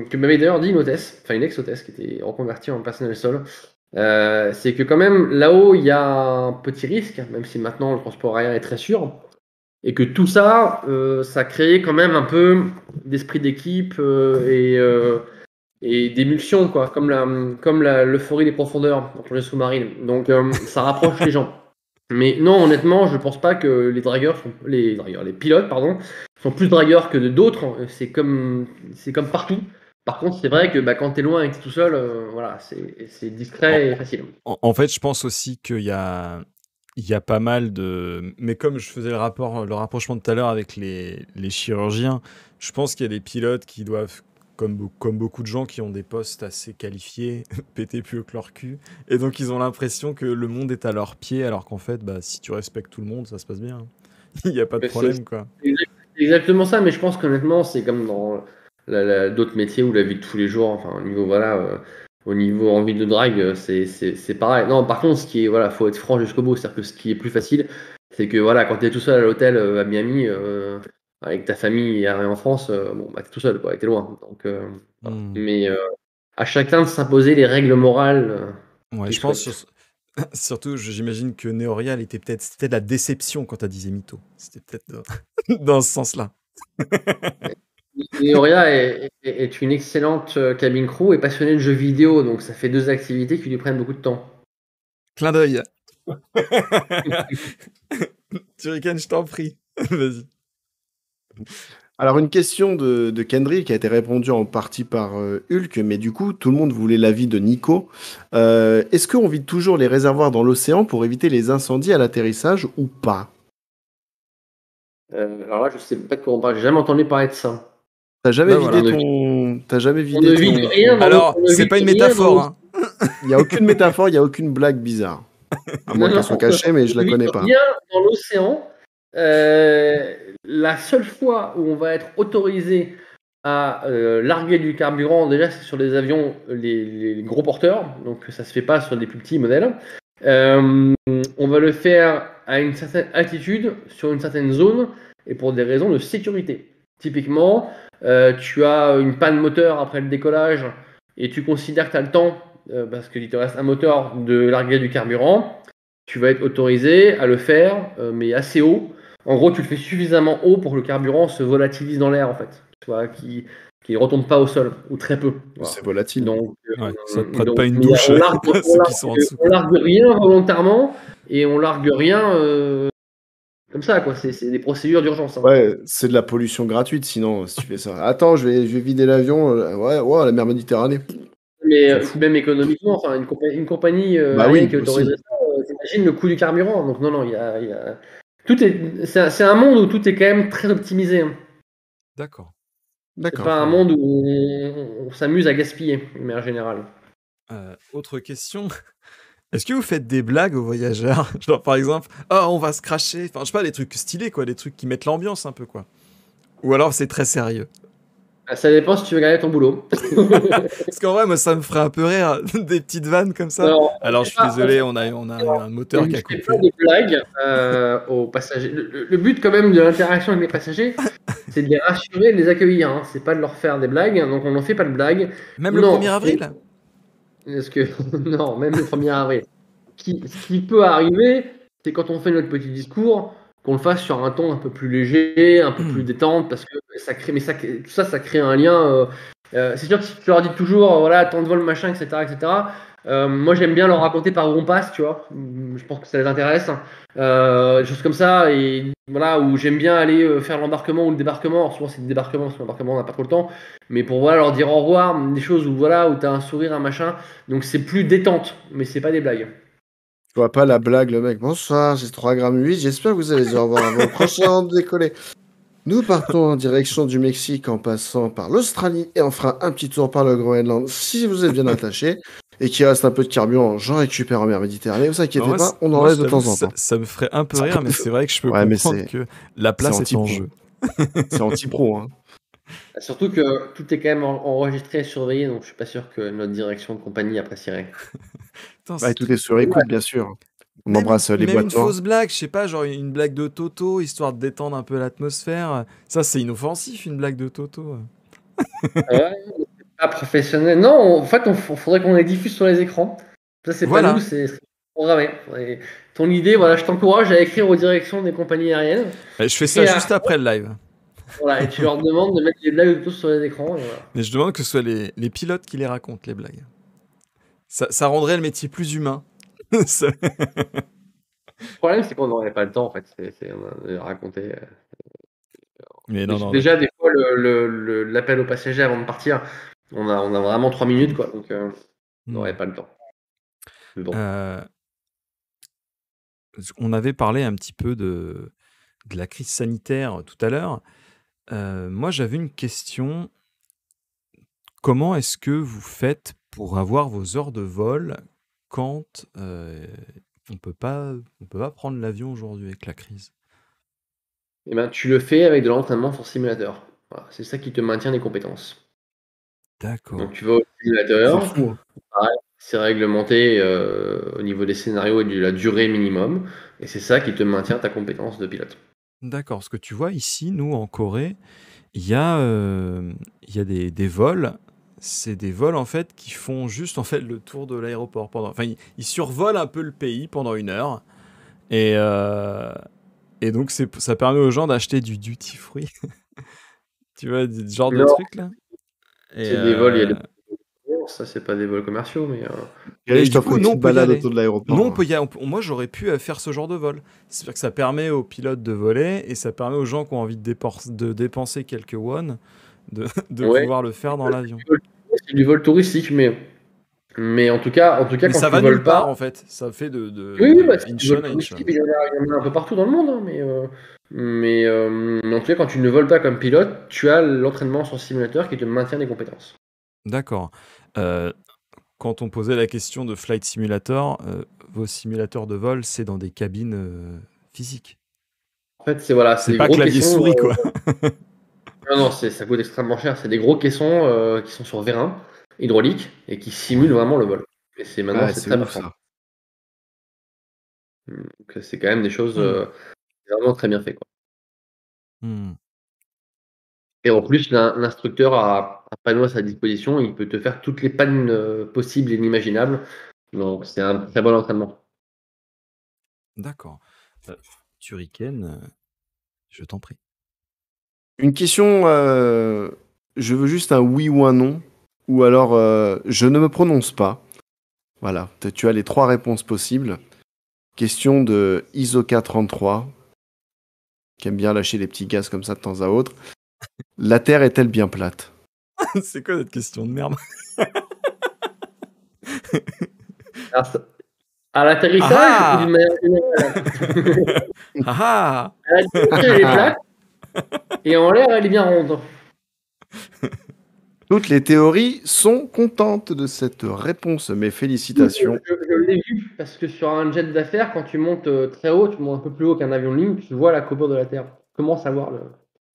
que m'avait d'ailleurs dit une hôtesse, enfin une ex-hôtesse qui était reconvertie en personnel sol. C'est que quand même là-haut, il y a un petit risque, même si maintenant le transport aérien est très sûr, et que tout ça, ça crée quand même un peu d'esprit d'équipe et d'émulsion, quoi, comme l'euphorie des profondeurs en plongée sous-marine. Donc ça rapproche les gens. Mais non, honnêtement, je pense pas que les pilotes, pardon, sont plus dragueurs que d'autres. C'est comme partout. Par contre, c'est vrai que quand t'es loin et que t'es tout seul, voilà, c'est En, discret et facile. en fait, je pense aussi qu'il y a pas mal de... Mais comme je faisais le rapprochement tout à l'heure avec les chirurgiens, je pense qu'il y a des pilotes qui doivent, comme beaucoup de gens qui ont des postes assez qualifiés, péter plus haut que leur cul. Et donc, ils ont l'impression que le monde est à leurs pieds, alors qu'en fait, bah, si tu respectes tout le monde, ça se passe bien. Hein. Il n'y a pas de Mais C'est problème, quoi. c'est exactement ça, mais je pense qu'honnêtement, c'est comme dans d'autres métiers ou la vie de tous les jours, enfin, au niveau envie de drague, c'est pareil. Non, par contre, ce qui est, voilà, faut être franc jusqu'au bout. C'est-à-dire que ce qui est plus facile, c'est que voilà, quand tu es tout seul à l'hôtel à Miami, avec ta famille et en France, bon, bah, tu es tout seul, quoi, tu es loin. Donc, voilà. Hmm. Mais à chacun de s'imposer les règles morales Ouais, qu'il je pense souhaite. Surtout, j'imagine que Neorial c'était de la déception quand tu disais mytho. C'était peut-être dans ce sens-là. Neoria est une excellente cabine crew et passionnée de jeux vidéo, donc ça fait 2 activités qui lui prennent beaucoup de temps. Clin d'œil. Turrican, je t'en prie. Vas-y. Alors, une question de Kendrill qui a été répondue en partie par Hulk, mais du coup, tout le monde voulait l'avis de Nico. Est-ce qu'on vide toujours les réservoirs dans l'océan pour éviter les incendies à l'atterrissage ou pas? Alors là, je sais pas de quoi on parle, j'ai jamais entendu parler de ça. T'as jamais Bah vidé voilà. T'as jamais On vidé ne vide ton... rien dans Alors, on ne c'est vide pas une rien métaphore, dans hein. Il n'y a aucune métaphore, il n'y a aucune blague bizarre. À moins qu'elle soit cachée, mais je on la ne vide connais pas. rien dans l'océan. La seule fois où on va être autorisé à larguer du carburant, déjà, c'est sur les avions, les gros porteurs, donc ça se fait pas sur des plus petits modèles. On va le faire à une certaine altitude, sur une certaine zone, et pour des raisons de sécurité. Typiquement, tu as une panne moteur après le décollage, et tu considères que tu as le temps, parce qu'il te reste un moteur, de larguer du carburant. Tu vas être autorisé à le faire, mais assez haut. En gros, tu le fais suffisamment haut pour que le carburant se volatilise dans l'air, en fait. Tu vois, qui ne retombe pas au sol, ou très peu. Voilà. C'est volatile. Donc, Ouais, ça te prête pas une mais douche, ceux qui sont en dessous. on largue rien volontairement et on largue rien comme ça, quoi. C'est des procédures d'urgence. Hein. Ouais, c'est de la pollution gratuite, sinon, si tu fais ça. Attends, je vais vider l'avion. Ouais, la mer Méditerranée. Mais S'en fout. même économiquement, enfin, une compagnie Bah aérienne oui, qui aussi. autoriserait ça, t'imagines le coût du carburant. Donc non, il y a... C'est un monde où tout est quand même très optimisé. Hein. D'accord. C'est D'accord. pas un monde où on s'amuse à gaspiller, de manière générale. Autre question. Est-ce que vous faites des blagues aux voyageurs? Genre par exemple, on va se cracher. Enfin, je sais pas, des trucs stylés, quoi, des trucs qui mettent l'ambiance un peu, quoi. Ou alors c'est très sérieux. Ça dépend si tu veux gagner ton boulot. Parce qu'en vrai, moi, ça me ferait un peu rire, des petites vannes comme ça. Alors, je suis désolé, on a eu un moteur qui a Je fais coupé. pas de blagues aux passagers. Le but quand même de l'interaction avec les passagers, c'est de les rassurer, de les accueillir. Hein. C'est pas de leur faire des blagues, donc on n'en fait pas de blagues. Même le Non, 1er avril? Est-ce que non, même le 1er avril. Ce qui peut arriver, c'est quand on fait notre petit discours, qu'on le fasse sur un ton un peu plus léger, un peu plus détente, parce que ça crée, tout ça, ça crée un lien. C'est sûr que si tu leur dis toujours, voilà, temps de vol, machin, etc. Moi, j'aime bien leur raconter par où on passe, tu vois. Je pense que ça les intéresse. Des choses comme ça, et voilà, où j'aime bien aller faire l'embarquement ou le débarquement. Alors, souvent, c'est le débarquement, parce que l'embarquement, on n'a pas trop le temps. Mais pour voilà, leur dire au revoir, des choses où voilà, où tu as un sourire, un machin. Donc, c'est plus détente, mais c'est pas des blagues. Je vois pas la blague, le mec. Bonsoir, j'ai 3,8 grammes. J'espère que vous allez au revoir avant le prochain décoller. Nous partons en direction du Mexique en passant par l'Australie et on fera un petit tour par le Groenland si vous êtes bien attaché et qu'il reste un peu de carburant, j'en récupère en mer Méditerranée. Vous inquiétez Alors, pas, on en moi, reste je de temps t'avoue, en temps. ça me ferait un peu rire, mais c'est vrai que je peux Ouais, mais comprendre que la place est en anti-pro. jeu. C'est anti-pro. Hein. Surtout que tout est quand même enregistré et surveillé, donc je suis pas sûr que notre direction de compagnie apprécierait. Putain, Ouais, tout est sur écoute, bien sûr. On Même, embrasse les même une boîtes noires. fausse blague, je sais pas, genre une blague de Toto, histoire de détendre un peu l'atmosphère. Ça, c'est inoffensif, une blague de Toto. Ouais, c'est pas professionnel. Non, en fait, faudrait qu'on les diffuse sur les écrans. Ça, c'est Voilà. pas nous, c'est programmé. Et ton idée, voilà, je t'encourage à écrire aux directions des compagnies aériennes. Je fais ça juste après le live. Voilà, et tu leur demandes de mettre des blagues de tous sur les écrans. Et voilà. Mais je demande que ce soit les pilotes qui les racontent, les blagues. Ça rendrait le métier plus humain. Ça- Le problème, c'est qu'on n'aurait pas le temps, en fait, de raconter. Mais non, Déjà, des fois, l'appel aux passagers avant de partir, on a vraiment 3 minutes, quoi. Donc, on n'aurait pas le temps. Mais bon. On avait parlé un petit peu de la crise sanitaire tout à l'heure. Moi, j'avais une question. Comment est-ce que vous faites pour avoir vos heures de vol quand on peut pas prendre l'avion aujourd'hui avec la crise? Eh ben, tu le fais avec de l'entraînement sur simulateur. Voilà, c'est ça qui te maintient les compétences. D'accord. Donc, tu vas au simulateur. C'est fou. Hein. Pareil, c'est réglementé au niveau des scénarios et de la durée minimum. Et c'est ça qui te maintient ta compétence de pilote. D'accord. Parce que tu vois, ici, nous, en Corée, il y a des vols c'est des vols en fait qui font juste en fait le tour de l'aéroport pendant. Enfin, ils survolent un peu le pays pendant 1 heure et donc ça permet aux gens d'acheter du duty free. Tu vois, ce genre de Non, truc là. Et, c'est des vols, il y a des ça c'est pas des vols commerciaux, mais Allez, et je du t'offre coup, une nous on petite peut y balade aller. autour de Nous l'aéroport. on peut y aller. Moi j'aurais pu faire ce genre de vol. C'est-à-dire que ça permet aux pilotes de voler et ça permet aux gens qui ont envie de dépenser quelques won de ouais, pouvoir le faire dans l'avion. c'est du vol touristique, mais en tout cas Mais quand ça tu va nulle voles pas. part en fait. Ça fait Oui, de bah, c'est du vol Incheon à touristique, Incheon. il y en a un peu partout dans le monde, hein, mais en tout cas, quand tu ne voles pas comme pilote, tu as l'entraînement sur simulateur qui te maintient des compétences. D'accord. Quand on posait la question de Flight Simulator, vos simulateurs de vol, c'est dans des cabines physiques. En fait, c'est C'est des pas gros clavier caissons. souris quoi. Non, ça coûte extrêmement cher. C'est des gros caissons qui sont sur vérin hydraulique et qui simulent Ouais. vraiment le vol. Et maintenant, Ouais, c'est c'est très ouf performant. ça. Donc, c'est quand même des choses Hmm. vraiment très bien fait, quoi. Hmm. Et en plus, l'instructeur a un panneau à sa disposition, il peut te faire toutes les pannes possibles et inimaginables. Donc, c'est un très bon entraînement. D'accord. Turrican, je t'en prie. Une question, je veux juste un oui ou un non, ou alors je ne me prononce pas. Voilà, tu as les 3 réponses possibles. Question de Isoka33, qui aime bien lâcher des petits gaz comme ça de temps à autre. La Terre est-elle bien plate? C'est quoi cette question de merde? Alors, à l'atterrissage ou d'une Ah manière générale? ah ah. À l'atterrissage, elle est plate et en l'air, elle est bien ronde. Toutes les théories sont contentes de cette réponse. Mes félicitations. Je l'ai vu parce que sur un jet d'affaires, quand tu montes très haut, tu montes un peu plus haut qu'un avion de ligne, tu vois la courbure de la Terre. Tu commences à voir le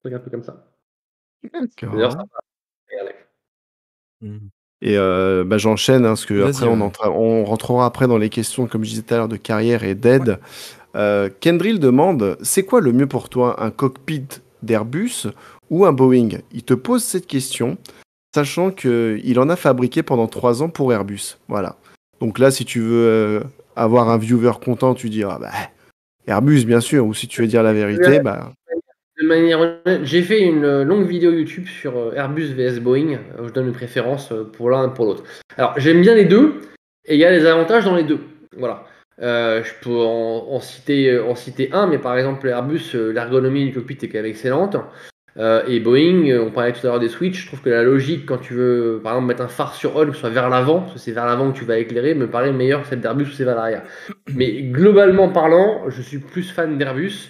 truc un peu comme ça. D'ailleurs, ça D'accord. va. Regardez. Hmm. Et bah, j'enchaîne, hein, parce que après Vas-y, ouais. on rentrera après dans les questions, comme je disais tout à l'heure, de carrière et d'aide. Kendrill demande, c'est quoi le mieux pour toi, un cockpit d'Airbus ou un Boeing? Il te pose cette question, sachant qu'il en a fabriqué pendant 3 ans pour Airbus. Voilà. Donc là, si tu veux avoir un viewer content, tu dis, ah, bah, Airbus, bien sûr. Ou si tu veux dire la vérité, bah, De manière honnête, j'ai fait une longue vidéo YouTube sur Airbus vs Boeing, où je donne une préférence pour l'un et pour l'autre. Alors, j'aime bien les deux, et il y a des avantages dans les deux. Voilà. Je peux en citer un, mais par exemple, Airbus, l'ergonomie du cockpit est quand même excellente. Et Boeing, on parlait tout à l'heure des switches, je trouve que la logique, quand tu veux, par exemple, mettre un phare sur on, que ce soit vers l'avant, parce que c'est vers l'avant que tu vas éclairer, me paraît meilleur que celle d'Airbus où c'est vers l'arrière. Mais globalement parlant, je suis plus fan d'Airbus.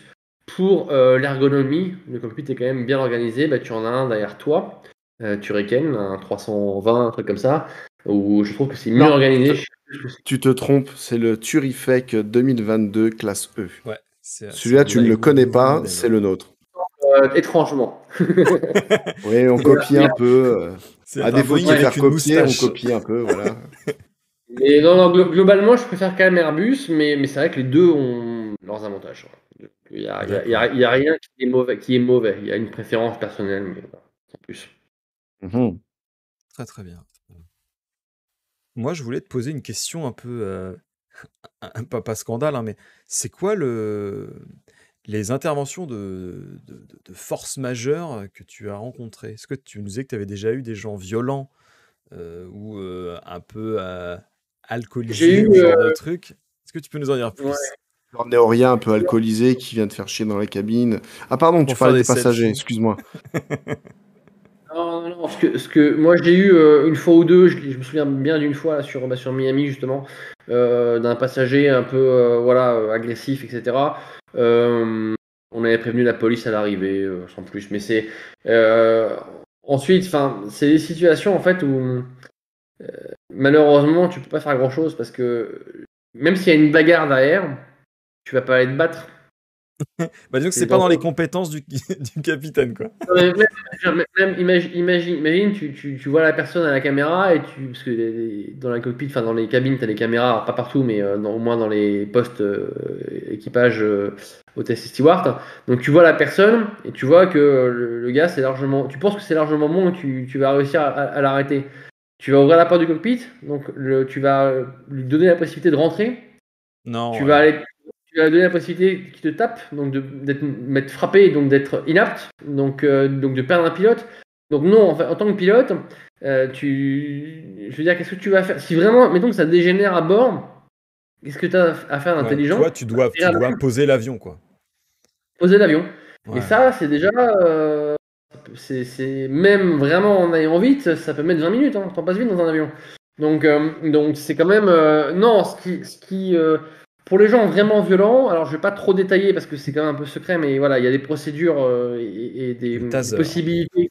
Pour l'ergonomie, le cockpit est quand même bien organisé. Bah, tu en as un derrière toi, Turrican, un 320, un truc comme ça, où je trouve que c'est mieux non, organisé. tu te trompes. C'est le Turifec 2022 classe E. Ouais, c'est Celui-là, un tu ne le connais nouveau pas, modèle, c'est ouais. le nôtre. Étrangement. Oui, on copie un peu. C'est À un défaut de Boeing se avec faire une copier, on moustache. copie un peu, voilà. Mais non, globalement, je préfère quand même Airbus, mais c'est vrai que les deux ont leurs avantages. Il y a, il y a- il y a- D'accord. il y a rien qui est mauvais, qui est mauvais. Il y a une préférence personnelle, mais voilà, sans plus. Mhm. Très très bien. Moi, je voulais te poser une question un peu, pas scandale, hein, mais c'est quoi les interventions de force majeure que tu as rencontrées? Est-ce que tu nous disais que tu avais déjà eu des gens violents ou un peu J'ai alcoolisés eu, ou ce genre de truc? Est-ce que tu peux nous en dire ouais, plus? Genre néorien un peu alcoolisé qui vient de faire chier dans la cabine. Ah pardon, tu Pour faire parlais des des passagers, selfies? excuse-moi. non, non, non, moi j'ai eu une fois ou deux, je me souviens bien d'une fois là, sur Miami justement, d'un passager un peu voilà, agressif, etc. Euh, on avait prévenu la police à l'arrivée, sans plus. Mais c'est ensuite, enfin, c'est des situations en fait où malheureusement tu peux pas faire grand-chose parce que même s'il y a une bagarre derrière, tu vas pas aller te battre. Bah, disons que C'est c'est pas dans les dangereux. compétences du du capitaine, quoi. Non, mais même imagine, tu vois la personne à la caméra et parce que dans la cockpit, enfin dans les cabines, tu as les caméras, alors pas partout, mais au moins dans les postes équipage, hôtesse et steward. Donc tu vois la personne et tu vois que le gars, tu penses que c'est largement bon et tu vas réussir à l'arrêter. Tu vas ouvrir la porte du cockpit, donc tu vas lui donner la possibilité de rentrer. Non, Tu ouais, vas non. aller, tu vas lui donner la possibilité qu'il te tape, donc d'être frappé, donc d'être inapte, donc de perdre un pilote. Donc non, en tant que pilote, je veux dire, qu'est-ce que tu vas faire? Si vraiment, mettons que ça dégénère à bord, qu'est-ce que tu as à faire Ouais, d'intelligent? toi, tu dois poser l'avion, quoi. Poser l'avion. Et Ouais. ça, c'est déjà, même vraiment en ayant vite, ça peut mettre 20 minutes, hein. T'en passes vite dans un avion. Donc c'est quand même, non, pour les gens vraiment violents, alors je vais pas trop détailler parce que c'est quand même un peu secret, mais voilà, il y a des procédures et Le des taser. possibilités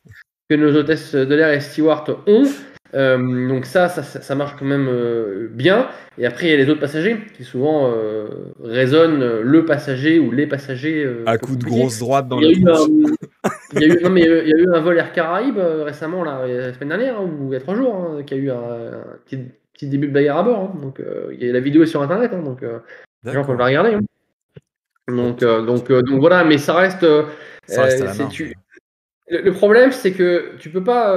que nos hôtesses de l'air et stewards ont. Donc ça marche quand même bien. Et après, il y a les autres passagers qui souvent raisonnent le passager ou les passagers un À peu coup de compliqués. grosse droite dans Il y la a eu tronche. non, mais il y a eu un vol Air Caraïbes récemment, là, la semaine dernière, hein, ou il y a 3 jours, hein, qui a eu un petit début de bagarre à bord, hein. Donc la vidéo est sur Internet, hein, donc les gens peuvent la D'accord. regarder, hein. Bon, Donc voilà, mais ça reste. ça reste à la C'est, marge. le problème, c'est que tu peux pas.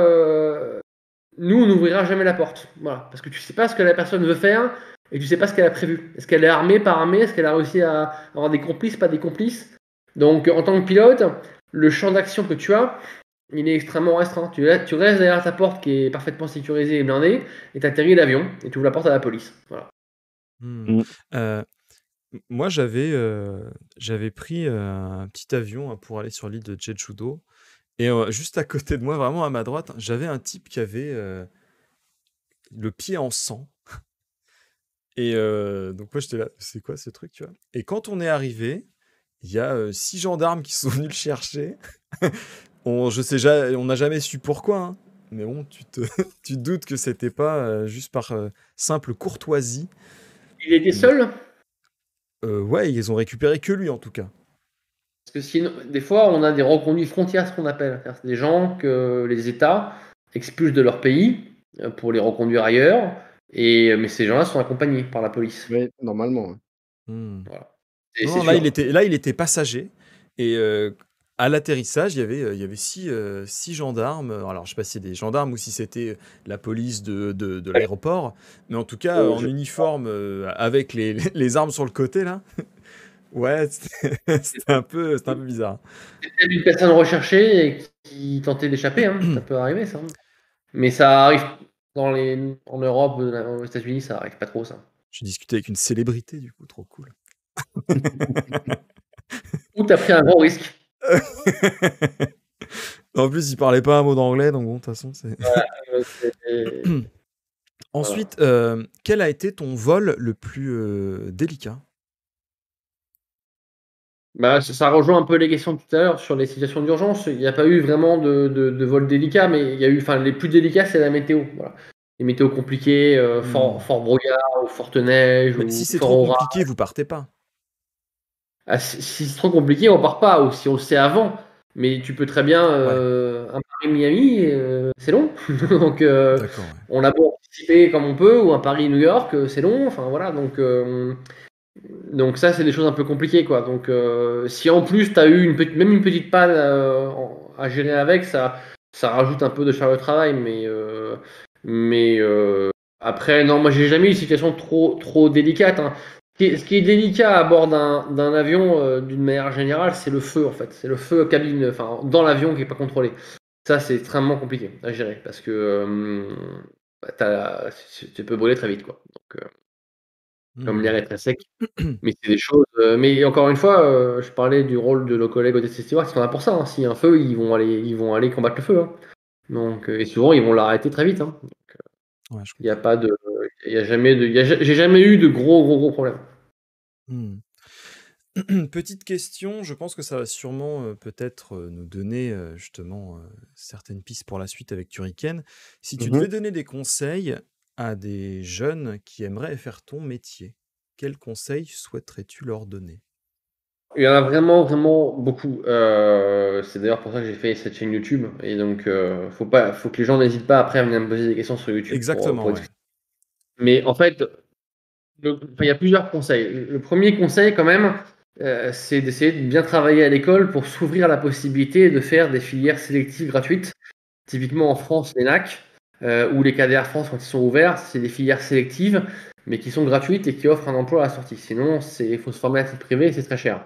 Nous, on n'ouvrira jamais la porte. Voilà. Parce que tu sais pas ce que la personne veut faire et tu sais pas ce qu'elle a prévu. Est-ce qu'elle est armée, pas armée? Est-ce qu'elle a réussi à avoir des complices, pas des complices? Donc, en tant que pilote, le champ d'action que tu as, il est extrêmement restreint. Tu restes derrière ta porte qui est parfaitement sécurisée et blindée et tu atterris l'avion et tu ouvres la porte à la police. Voilà. Hmm. Mm. Moi, j'avais pris un petit avion hein, pour aller sur l'île de Jeju-do. Et juste à côté de moi, vraiment à ma droite, j'avais un type qui avait le pied en sang. Et donc moi, j'étais là, c'est quoi ce truc, tu vois? Et quand on est arrivé, il y a 6 gendarmes qui sont venus le chercher. On n'a jamais su pourquoi, hein. Mais bon, tu te doutes que c'était pas juste par simple courtoisie. Il était Mais seul ouais, ils ont récupéré que lui en tout cas. parce que sinon, des fois, on a des reconduits frontières, ce qu'on appelle. C'est des gens que les États expulsent de leur pays pour les reconduire ailleurs. Mais ces gens-là sont accompagnés par la police. Oui, normalement. Ouais. Hmm. Voilà. Et Non, c'est non, sûr. là, il était passager. Et à l'atterrissage, il y avait six gendarmes. Alors, je sais pas si c'est des gendarmes ou si c'était la police de l'aéroport. Mais en tout cas, en Je- uniforme, avec les armes sur le côté, là. Ouais, c'était un peu bizarre. C'est une personne recherchée et qui tentait d'échapper, hein. Ça peut arriver, ça. Mais ça arrive en Europe, aux États-Unis, ça arrive pas trop, ça. J'ai discuté avec une célébrité, du coup, trop cool. Ou t'as pris un gros risque. En plus, il parlait pas un mot d'anglais, donc bon, de toute façon, c'est. C'est- Voilà. Ensuite, quel a été ton vol le plus délicat? Bah, ça rejoint un peu les questions de tout à l'heure sur les situations d'urgence. Il n'y a pas eu vraiment de vol délicat, mais il y a eu, enfin, les plus délicats, c'est la météo. Voilà. Les météos compliquées, Hmm. fort brouillard, ou forte neige, Mais ou si c'est fort trop orage. compliqué, vous partez pas. Ah, si c'est trop compliqué, on part pas, ou si on le sait avant. Mais tu peux très bien, Ouais, un Paris-Miami, c'est long. Donc, d'accord, ouais. on a beau anticiper comme on peut, ou un Paris-New York, c'est long. Enfin, voilà. Donc ça, c'est des choses un peu compliquées, quoi. Donc, si en plus, tu as eu même une petite panne à gérer avec, ça rajoute un peu de charge de travail. Mais après, non, moi, j'ai jamais eu une situation trop délicate, hein. Ce qui est délicat à bord d'un avion, d'une manière générale, c'est le feu, en fait. C'est le feu cabine, enfin, dans l'avion qui n'est pas contrôlé. Ça, c'est extrêmement compliqué à gérer parce que tu peux brûler très vite, quoi. Donc, comme l'air Hmm. est très sec. Mais c'est des choses. Mais encore une fois, je parlais du rôle de nos collègues au Stewart, qui sont là pour ça, hein. S'il y a un feu, ils vont aller combattre le feu, hein. Donc, et souvent, ils vont l'arrêter très vite, hein. Ouais, je Il y a comprends. pas de, il y a jamais de, il y a j'ai jamais eu de gros problèmes. Hmm. Petite question, je pense que ça va sûrement peut-être nous donner justement certaines pistes pour la suite avec Turrican. Si tu Mhm. devais donner des conseils à des jeunes qui aimeraient faire ton métier, quels conseils souhaiterais-tu leur donner? Il y en a vraiment, vraiment beaucoup. C'est d'ailleurs pour ça que j'ai fait cette chaîne YouTube. Et donc, faut que les gens n'hésitent pas après à venir me poser des questions sur YouTube Exactement, pour ouais. expliquer. Mais en fait, il y a plusieurs conseils. Le premier conseil, quand même, c'est d'essayer de bien travailler à l'école pour s'ouvrir à la possibilité de faire des filières sélectives gratuites. Typiquement en France, les NAC, ou les KDR France, quand ils sont ouverts, c'est des filières sélectives, mais qui sont gratuites et qui offrent un emploi à la sortie. Sinon, il faut se former à titre privé et c'est très cher.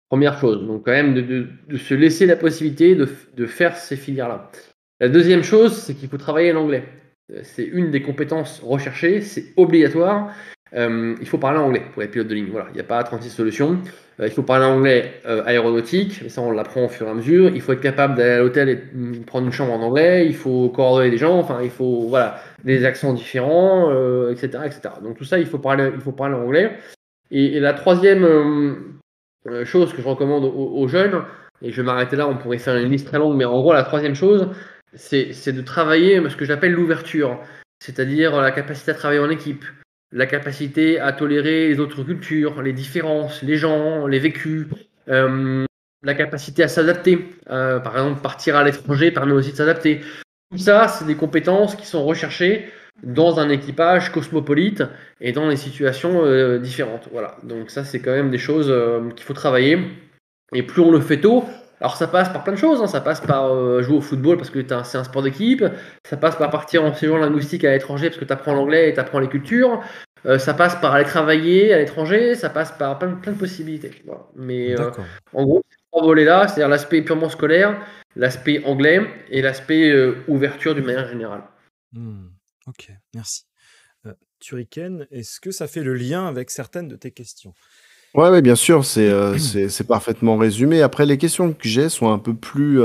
Première chose, donc quand même de se laisser la possibilité de faire ces filières-là. La deuxième chose, c'est qu'il faut travailler l'anglais. C'est une des compétences recherchées, c'est obligatoire. Il faut parler anglais pour les pilotes de ligne. Voilà, il n'y a pas 36 solutions. Il faut parler anglais aéronautique, mais ça on l'apprend au fur et à mesure. Il faut être capable d'aller à l'hôtel et prendre une chambre en anglais. Il faut coordonner des gens. Enfin, il faut des accents différents, etc., etc. Donc tout ça, il faut parler anglais. Et la troisième chose que je recommande aux jeunes, et je vais m'arrêter là, on pourrait faire une liste très longue, mais en gros, la troisième chose, c'est de travailler ce que j'appelle l'ouverture, c'est-à-dire la capacité à travailler en équipe, la capacité à tolérer les autres cultures, les différences, les gens, les vécus, la capacité à s'adapter. Par exemple, partir à l'étranger permet aussi de s'adapter. Tout ça, c'est des compétences qui sont recherchées dans un équipage cosmopolite et dans des situations différentes. Voilà. Donc ça, c'est quand même des choses qu'il faut travailler. Et plus on le fait tôt, alors ça passe par plein de choses. Hein. Ça passe par jouer au football parce que c'est un sport d'équipe. Ça passe par partir en séjour linguistique à l'étranger parce que tu apprends l'anglais et tu apprends les cultures. Ça passe par aller travailler à l'étranger. Ça passe par plein de possibilités. Voilà. Mais D'accord. en gros, ces trois volets-là, c'est-à-dire l'aspect purement scolaire, l'aspect anglais et l'aspect ouverture d'une manière générale. Ok, merci. Turrican, est-ce que ça fait le lien avec certaines de tes questions? Ouais, bien sûr, c'est parfaitement résumé. Après, les questions que j'ai sont un peu plus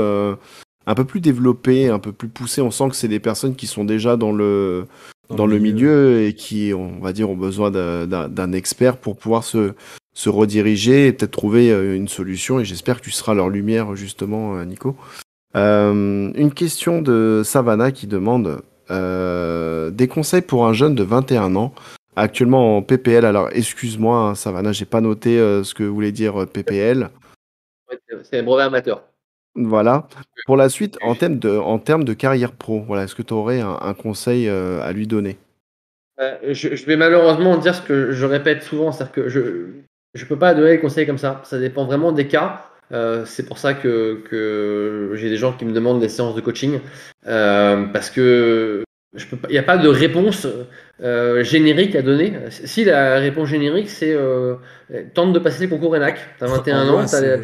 développées, un peu plus poussées. On sent que c'est des personnes qui sont déjà dans le milieu et qui, on va dire, ont besoin d'un expert pour pouvoir se rediriger et peut-être trouver une solution. Et j'espère que tu seras leur lumière, justement, Nico. Une question de Savannah qui demande des conseils pour un jeune de 21 ans, actuellement en PPL. Alors, excuse-moi, hein, Savannah, j'ai pas noté ce que voulait dire PPL. C'est un brevet amateur. Voilà. Pour la suite, en termes de carrière pro, voilà, est-ce que tu aurais un conseil à lui donner? Je vais malheureusement dire ce que je répète souvent, c'est-à-dire que je peux pas donner des conseils comme ça. Ça dépend vraiment des cas. C'est pour ça que j'ai des gens qui me demandent des séances de coaching parce que il n'y a pas de réponse générique à donner. Si la réponse générique c'est tente de passer le concours ENAC. Tu as 21 ans, tu as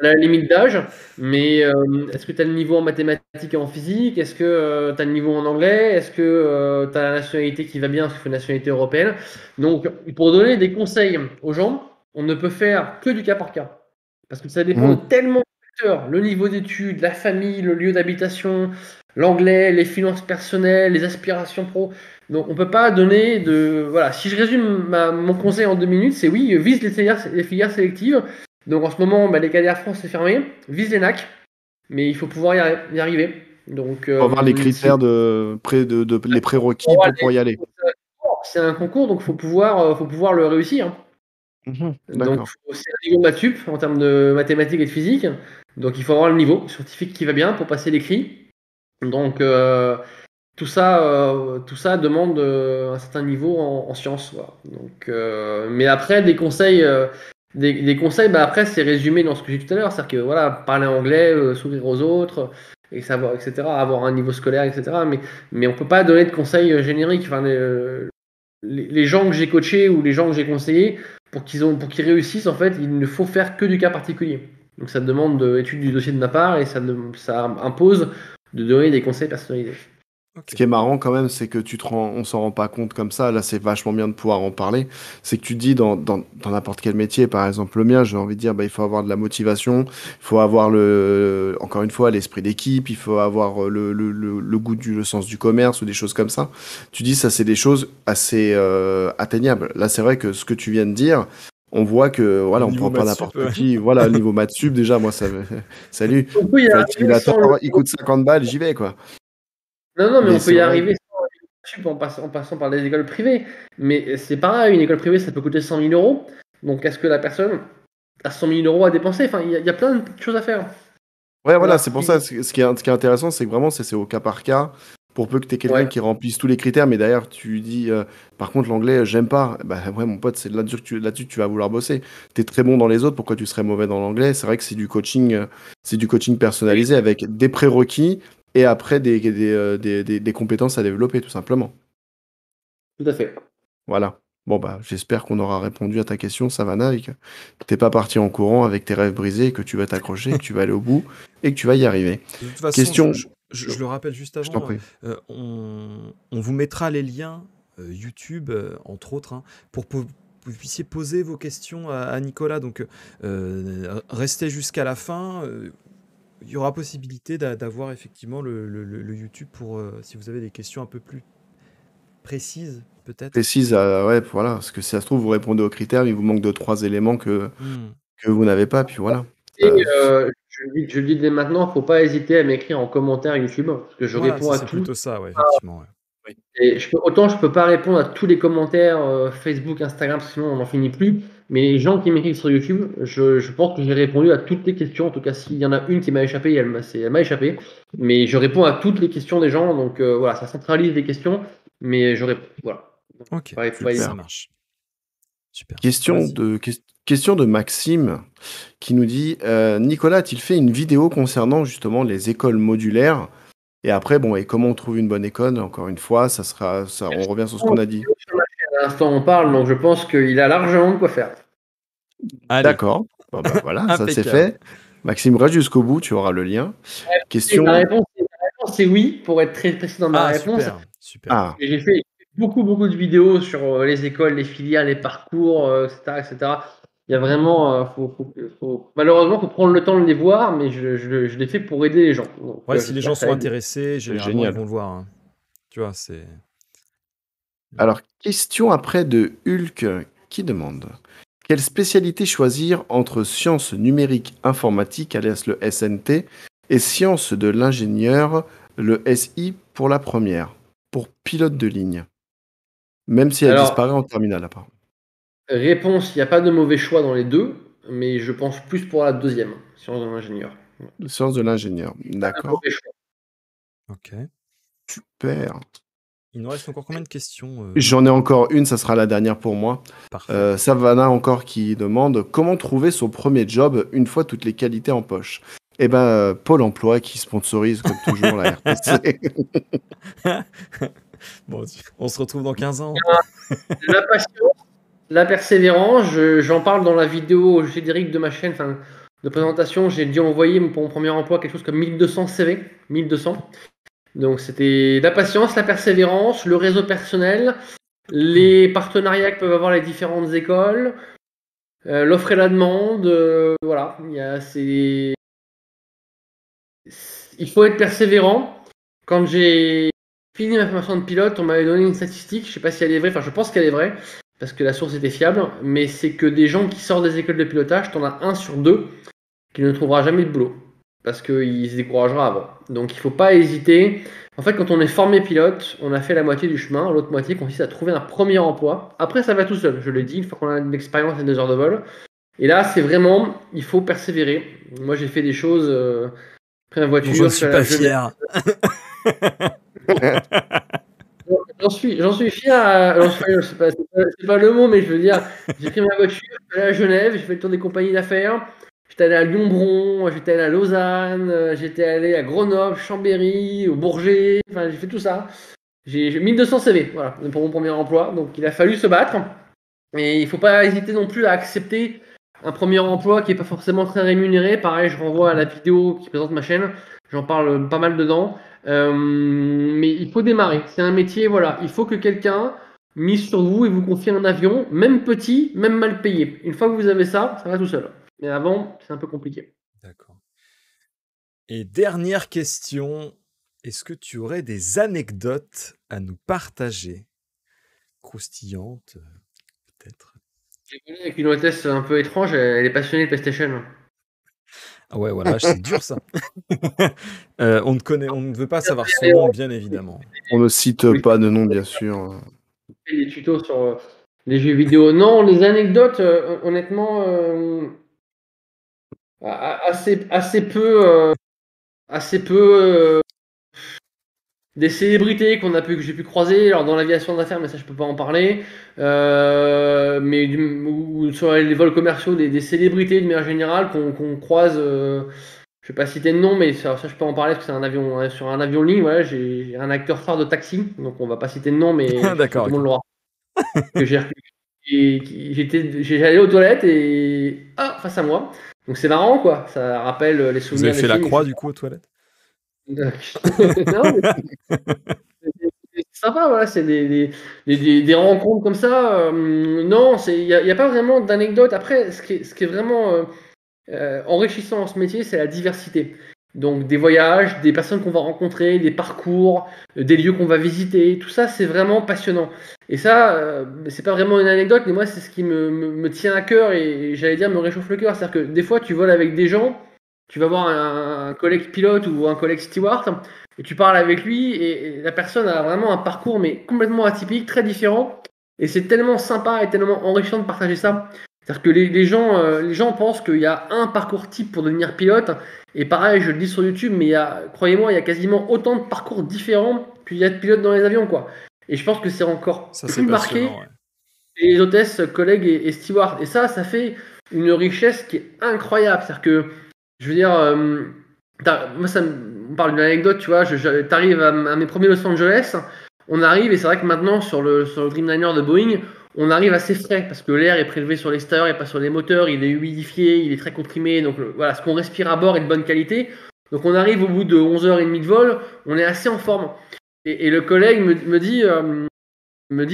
la limite d'âge, mais est-ce que tu as le niveau en mathématiques et en physique? Est-ce que tu as le niveau en anglais? Est-ce que tu as la nationalité qui va bien? Parce qu'il faut une nationalité européenne. Donc, pour donner des conseils aux gens, on ne peut faire que du cas par cas. Parce que ça dépend de tellement de facteurs. Le niveau d'études, la famille, le lieu d'habitation, l'anglais, les finances personnelles, les aspirations pro. Donc, on ne peut pas donner de... Voilà, si je résume mon conseil en 2 minutes, c'est oui, vise les filières sélectives. Donc en ce moment, les KDR France c'est fermé, vise les NAC, mais il faut pouvoir y arriver. Donc, Pour avoir les critères les prérequis pour pouvoir y aller. C'est un concours, donc faut pouvoir le réussir. Donc D'accord. c'est un niveau maths sup en termes de mathématiques et de physique. Donc il faut avoir le niveau scientifique qui va bien pour passer l'écrit. Donc tout ça demande un certain niveau en sciences. Voilà. Donc, mais après, des conseils, des conseils après, c'est résumé dans ce que j'ai dit tout à l'heure. C'est-à-dire que voilà, parler anglais, s'ouvrir aux autres, et savoir, etc., avoir un niveau scolaire, etc. Mais on ne peut pas donner de conseils génériques. Enfin, les gens que j'ai coachés ou les gens que j'ai conseillés, pour qu'ils réussissent, en fait, il ne faut faire que du cas particulier. Donc ça demande d'étude du dossier de ma part et ça impose de donner des conseils personnalisés. Ce qui est marrant quand même, c'est que on s'en rend pas compte comme ça. Là, c'est vachement bien de pouvoir en parler. C'est que tu dis dans n'importe quel métier, par exemple le mien, j'ai envie de dire, il faut avoir de la motivation, il faut avoir encore une fois, l'esprit d'équipe, il faut avoir le goût le sens du commerce ou des choses comme ça. Tu dis, ça, c'est des choses assez atteignables. Là, c'est vrai que ce que tu viens de dire, on voit que voilà, on prend pas n'importe qui. Voilà, niveau maths sup, déjà, moi, salut. Il coûte 50 balles, j'y vais, quoi. Non, mais on peut y arriver en passant par les écoles privées. Mais c'est pareil, une école privée, ça peut coûter 100 000 euros. Donc, est-ce que la personne à 100 000 euros à dépenser. Enfin, il y a plein de choses à faire. Ouais, voilà, Voilà. c'est pour ça. Ce qui est intéressant, c'est que vraiment, c'est au cas par cas. Pour peu que tu aies quelqu'un Ouais. qui remplisse tous les critères, mais derrière, tu dis, par contre, l'anglais, j'aime pas. Bah ouais, mon pote, c'est là-dessus que tu vas vouloir bosser. Tu es très bon dans les autres, pourquoi tu serais mauvais dans l'anglais? C'est vrai que c'est du coaching personnalisé avec des prérequis et après des compétences à développer, tout simplement. Tout à fait. Voilà. Bon, bah, j'espère qu'on aura répondu à ta question, Savannah, et que t'es pas parti en courant avec tes rêves brisés, et que tu vas t'accrocher, que tu vas aller au bout, et que tu vas y arriver. De toute façon, Question. je le rappelle juste Je t'en avant, prie. on vous mettra les liens YouTube, entre autres, hein, pour que vous puissiez poser vos questions à Nicolas. Donc, restez jusqu'à la fin. Il y aura possibilité d'avoir effectivement le YouTube pour si vous avez des questions un peu plus précises, peut-être. Précise, ouais, voilà, parce que si ça se trouve, vous répondez aux critères, mais il vous manque 2-3 éléments que vous n'avez pas, puis voilà. Et je le dis dès maintenant, faut pas hésiter à m'écrire en commentaire YouTube, parce que je Voilà, réponds à c'est tout. plutôt ça, ouais, effectivement. Ouais. Et autant je peux pas répondre à tous les commentaires Facebook, Instagram, parce que sinon on n'en finit plus. Mais les gens qui m'écrivent sur YouTube, je pense que j'ai répondu à toutes les questions. En tout cas, s'il y en a une qui m'a échappé, elle m'a échappé. Mais je réponds à toutes les questions des gens. Donc voilà, ça centralise les questions. Mais je réponds. Voilà. Ok, Ouais, faut pas super. ça marche. Super. Question de Maxime qui nous dit Nicolas a-t-il fait une vidéo concernant justement les écoles modulaires? Et après, bon, et comment on trouve une bonne école? Encore une fois, on revient sur ce qu'on a dit. À l'instant, on parle, donc je pense qu'il a largement de quoi faire. Allez. D'accord. Bon, bah, voilà, ça c'est fait. Maxime, reste jusqu'au bout, tu auras le lien. Question. La réponse c'est oui, pour être très précis dans ma réponse. Super. Ah, J'ai fait beaucoup de vidéos sur les écoles, les filières, les parcours, etc. Il y a vraiment, malheureusement, faut prendre le temps de les voir, mais je les fais pour aider les gens. Donc, ouais, si les gens sont intéressés, généralement, génial. ils vont le voir. Hein. Tu vois, c'est... Alors, question après de Hulk qui demande quelle spécialité choisir entre sciences numériques informatiques, alias le SNT, et sciences de l'ingénieur, le SI pour la première, pour pilote de ligne, même si elle disparaît en terminale apparemment. Réponse, il n'y a pas de mauvais choix dans les deux, mais je pense plus pour la deuxième, sciences de l'ingénieur. Sciences de l'ingénieur, d'accord. Ok. Super. Il nous reste encore combien de questions J'en ai encore une, ça sera la dernière pour moi. Parfait. Savannah encore qui demande comment trouver son premier job une fois toutes les qualités en poche. Eh ben, Pôle emploi qui sponsorise comme toujours la RTC. Bon, on se retrouve dans 15 ans. La patience, la persévérance, j'en parle dans la vidéo générique de ma chaîne de présentation. J'ai dû envoyer pour mon premier emploi quelque chose comme 1200 CV. 1200. Donc c'était la patience, la persévérance, le réseau personnel, les partenariats que peuvent avoir les différentes écoles, l'offre et la demande. Voilà, il faut être persévérant. Quand j'ai fini ma formation de pilote, on m'avait donné une statistique, je ne sais pas si elle est vraie, enfin je pense qu'elle est vraie, parce que la source était fiable, mais c'est que des gens qui sortent des écoles de pilotage, t'en as 1 sur 2 qui ne trouvera jamais de boulot, parce qu'il se découragera avant. Donc il ne faut pas hésiter. En fait, quand on est formé pilote, on a fait la moitié du chemin, l'autre moitié consiste à trouver un premier emploi. Après, ça va tout seul, je l'ai dit, une fois qu'on a de l'expérience et des heures de vol. Et là, c'est vraiment, il faut persévérer. Moi, j'ai fait des choses, pris ma voiture. Je ne suis pas fier. J'en suis fier. C'est pas le mot, mais je veux dire, j'ai pris ma voiture, je suis allé à Genève, j'ai fait le tour des compagnies d'affaires. J'étais allé à Lyon-Bron, j'étais allé à Lausanne, j'étais allé à Grenoble, Chambéry, au Bourget. Enfin, j'ai fait tout ça. J'ai 1200 CV, voilà, pour mon premier emploi. Donc, il a fallu se battre. Et il ne faut pas hésiter non plus à accepter un premier emploi qui n'est pas forcément très rémunéré. Pareil, je renvoie à la vidéo qui présente ma chaîne. J'en parle pas mal dedans. Mais il faut démarrer. C'est un métier, voilà. Il faut que quelqu'un mise sur vous et vous confie un avion, même petit, même mal payé. Une fois que vous avez ça, ça va tout seul. Mais avant, c'est un peu compliqué. D'accord. Et dernière question. Est-ce que tu aurais des anecdotes à nous partager? Croustillantes, peut-être. J'ai connu avec une hôtesse un peu étrange. Elle est passionnée de PlayStation. Ah ouais, voilà, c'est dur ça. On ne veut pas savoir son nom, bien évidemment. On ne cite pas de nom, bien sûr. Des tutos sur les jeux vidéo. Non, les anecdotes, honnêtement, assez peu, assez peu des célébrités que j'ai pu croiser alors dans l'aviation d'affaires, mais ça je peux pas en parler. Ou sur les vols commerciaux, des célébrités de manière générale qu'on croise. Je vais pas citer de nom, mais ça je peux en parler parce que c'est un avion sur un avion ligne. Voilà, j'ai un acteur phare de Taxi, donc on va pas citer de nom, mais je pense que D'accord, tout le monde ok. l'aura. Que j'allais aux toilettes et face à moi. Donc c'est marrant quoi. Ça rappelle les Vous avez souvenirs des fait la films, croix, etc. du coup, aux toilettes? Non, mais c'est sympa, voilà, c'est des rencontres comme ça. Non, il y a pas vraiment d'anecdote. Après, ce qui est vraiment enrichissant dans ce métier, c'est la diversité. Donc des voyages, des personnes qu'on va rencontrer, des parcours, des lieux qu'on va visiter, tout ça, c'est vraiment passionnant. Et ça, c'est pas vraiment une anecdote, mais moi, c'est ce qui me tient à cœur et j'allais dire me réchauffe le cœur. C'est-à-dire que des fois, tu voles avec des gens, tu vas voir un collègue pilote ou un collègue steward, et tu parles avec lui, et la personne a vraiment un parcours, mais complètement atypique, très différent. Et c'est tellement sympa et tellement enrichissant de partager ça. C'est-à-dire que les gens pensent qu'il y a un parcours type pour devenir pilote. Et pareil, je le dis sur YouTube, mais croyez-moi, il y a quasiment autant de parcours différents qu'il y a de pilotes dans les avions, quoi. Et je pense que c'est encore Ça, c'est plus marqué passionnant, ouais. chez les hôtesses, collègues et stewards. Et ça fait une richesse qui est incroyable. C'est-à-dire que, je veux dire, moi, on parle d'une anecdote, tu vois, t'arrives à mes premiers Los Angeles, on arrive, et c'est vrai que maintenant, sur le Dreamliner de Boeing, on arrive assez frais, parce que l'air est prélevé sur l'extérieur et pas sur les moteurs, il est humidifié, il est très comprimé, donc voilà, ce qu'on respire à bord est de bonne qualité. Donc on arrive au bout de 11h30 de vol, on est assez en forme. Et le collègue me dit,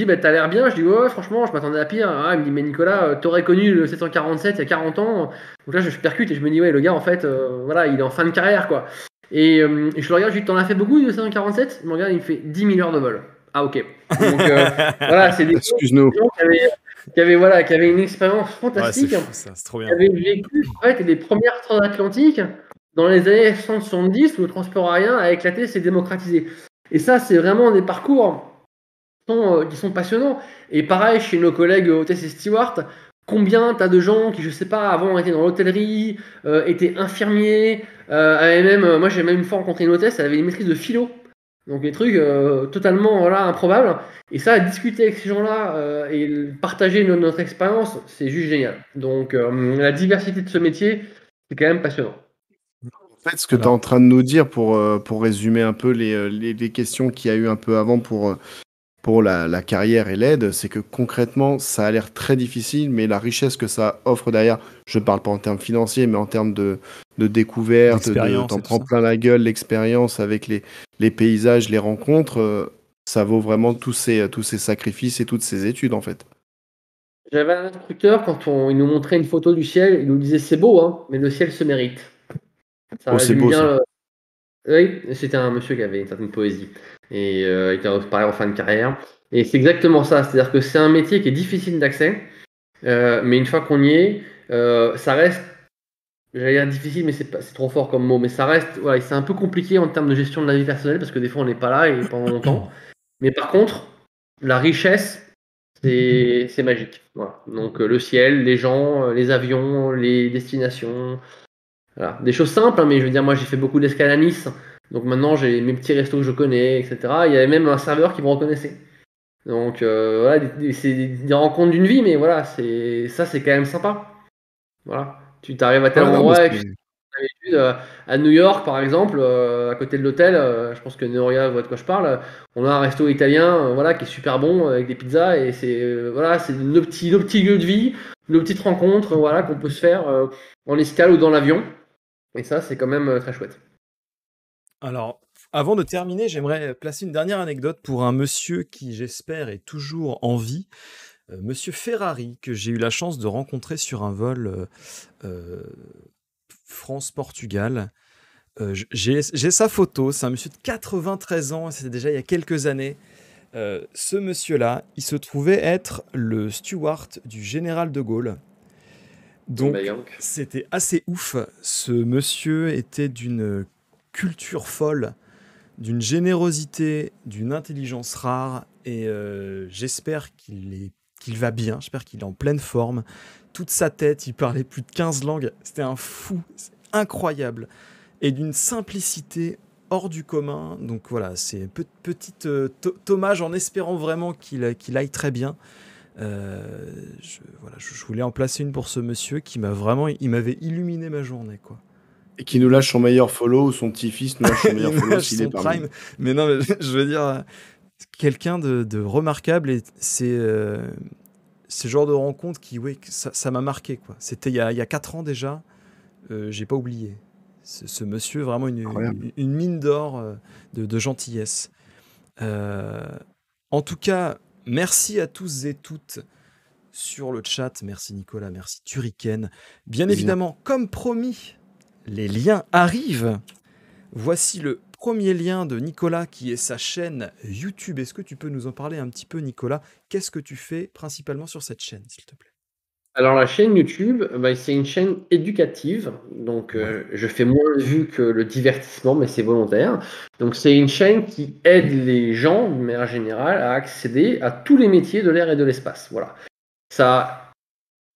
bah, t'as l'air bien. Je dis, ouais, franchement, je m'attendais à pire. Ah, il me dit, mais Nicolas, t'aurais connu le 747 il y a 40 ans. Donc là, je percute et je me dis, ouais, le gars, en fait, voilà, il est en fin de carrière, quoi. Et je le regarde, je lui dis, t'en as fait beaucoup de 747? Il me regarde, il me fait 10 000 heures de vol. Ah, ok. Donc voilà, c'est des Excuse-nous. gens qui avaient une expérience Ouais, c'est fantastique, fou, ça, c'est trop qui bien. avaient vécu, en fait, les premières transatlantiques dans les années 170 où le transport aérien a éclaté, s'est démocratisé. Et ça, c'est vraiment des parcours qui sont passionnants. Et pareil, chez nos collègues hôtesses et stewards, combien t'as de gens qui, je sais pas, avant étaient dans l'hôtellerie, étaient infirmiers, moi j'ai même une fois rencontré une hôtesse, elle avait une maîtrise de philo. Donc des trucs totalement voilà, improbables. Et ça, discuter avec ces gens-là et partager notre expérience, c'est juste génial. Donc la diversité de ce métier, c'est quand même passionnant. En fait, ce que tu es Alors, en train de nous dire pour résumer un peu les questions qu'il y a eu un peu avant pour la carrière et l'aide, c'est que concrètement, ça a l'air très difficile, mais la richesse que ça offre derrière, je ne parle pas en termes financiers, mais en termes de découverte, l'expérience t'en et tout prends ça. plein la gueule, l'expérience avec les paysages, les rencontres, ça vaut vraiment tous ces sacrifices et toutes ces études, en fait. J'avais un instructeur, il nous montrait une photo du ciel, il nous disait c'est beau, hein, mais le ciel se mérite. Ça Oh, c'est résume beau bien ça. Oui, c'était un monsieur qui avait une certaine poésie et il était pareil en fin de carrière. Et c'est exactement ça, c'est-à-dire que c'est un métier qui est difficile d'accès, mais une fois qu'on y est, ça reste, j'allais dire difficile, mais c'est trop fort comme mot, mais ça reste, voilà, c'est un peu compliqué en termes de gestion de la vie personnelle parce que des fois on n'est pas là et pendant longtemps. Mais par contre, la richesse, c'est magique. Voilà. Donc le ciel, les gens, les avions, les destinations. Voilà. Des choses simples, hein, mais je veux dire, moi j'ai fait beaucoup d'escale à Nice, donc maintenant j'ai mes petits restos que je connais, etc. Il y avait même un serveur qui me reconnaissait. Donc voilà, c'est des rencontres d'une vie, mais voilà, c'est quand même sympa. Voilà. Tu t'arrives à tel Ouais, non, mais endroit et puis c'est... d'habitude, à New York par exemple, à côté de l'hôtel, je pense que Noria voit de quoi je parle, on a un resto italien voilà, qui est super bon avec des pizzas et voilà, c'est nos petits lieux de vie, nos petites rencontres voilà, qu'on peut se faire en escale ou dans l'avion. Et ça, c'est quand même très chouette. Alors, avant de terminer, j'aimerais placer une dernière anecdote pour un monsieur qui, j'espère, est toujours en vie. Monsieur Ferrari, que j'ai eu la chance de rencontrer sur un vol France-Portugal. J'ai sa photo, c'est un monsieur de 93 ans, c'était déjà il y a quelques années. Ce monsieur-là, il se trouvait être le steward du général de Gaulle. Donc, Donc. c'était assez ouf. Ce monsieur était d'une culture folle, d'une générosité, d'une intelligence rare, et j'espère qu'il va bien, j'espère qu'il est en pleine forme. Toute sa tête, il parlait plus de 15 langues. C'était un fou, c'est incroyable. Et d'une simplicité hors du commun. Donc voilà, c'est petit hommage en espérant vraiment qu'il aille très bien. Je voulais en placer une pour ce monsieur qui il m'avait illuminé ma journée, quoi. Et qui nous lâche son meilleur follow ou son petit-fils nous lâche son meilleur Il me follow lâche s'il est son parmi prime. Mais non, mais je veux dire, quelqu'un de remarquable, et c'est le genre de rencontre que ça m'a marqué, quoi. C'était il y a 4 ans déjà, j'ai pas oublié. Ce monsieur, vraiment Incroyable. une mine d'or de gentillesse. En tout cas, merci à tous et toutes sur le chat. Merci Nicolas, merci Turrican. Bien Plaisir. évidemment, comme promis, les liens arrivent. Voici le premier lien de Nicolas qui est sa chaîne YouTube. Est-ce que tu peux nous en parler un petit peu, Nicolas? Qu'est-ce que tu fais principalement sur cette chaîne, s'il te plaît? Alors la chaîne YouTube, c'est une chaîne éducative, donc Ouais. je fais moins de vues que le divertissement, mais c'est volontaire. Donc c'est une chaîne qui aide les gens, de manière générale, à accéder à tous les métiers de l'air et de l'espace. Voilà. Ça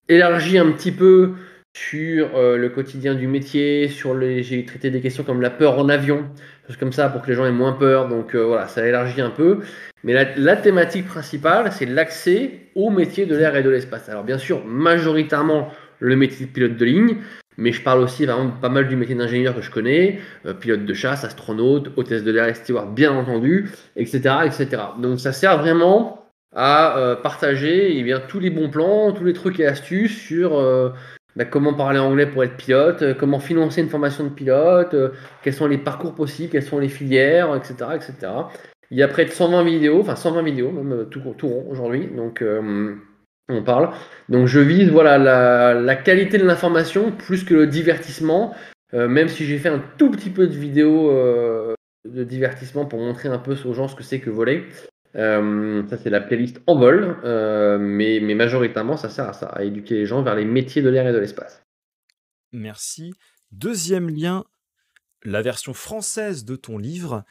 élargit un petit peu sur le quotidien du métier, j'ai traité des questions comme la peur en avion, choses comme ça pour que les gens aient moins peur. Donc voilà, ça élargit un peu. Mais la thématique principale, c'est l'accès au métier de l'air et de l'espace. Alors bien sûr, majoritairement le métier de pilote de ligne, mais je parle aussi vraiment pas mal du métier d'ingénieur que je connais, pilote de chasse, astronaute, hôtesse de l'air et steward, bien entendu, etc., etc. Donc ça sert vraiment à partager tous les bons plans, tous les trucs et astuces sur comment parler anglais pour être pilote, comment financer une formation de pilote, quels sont les parcours possibles, quelles sont les filières, etc., etc. Il y a près de 120 vidéos, enfin 120 vidéos, même tout rond aujourd'hui, donc on parle. Donc je vise voilà, la qualité de l'information plus que le divertissement, même si j'ai fait un tout petit peu de vidéos de divertissement pour montrer un peu aux gens ce que c'est que voler. Ça, c'est la playlist en vol, mais majoritairement, ça sert à ça, à éduquer les gens vers les métiers de l'air et de l'espace. Merci. Deuxième lien, la version française de ton livre,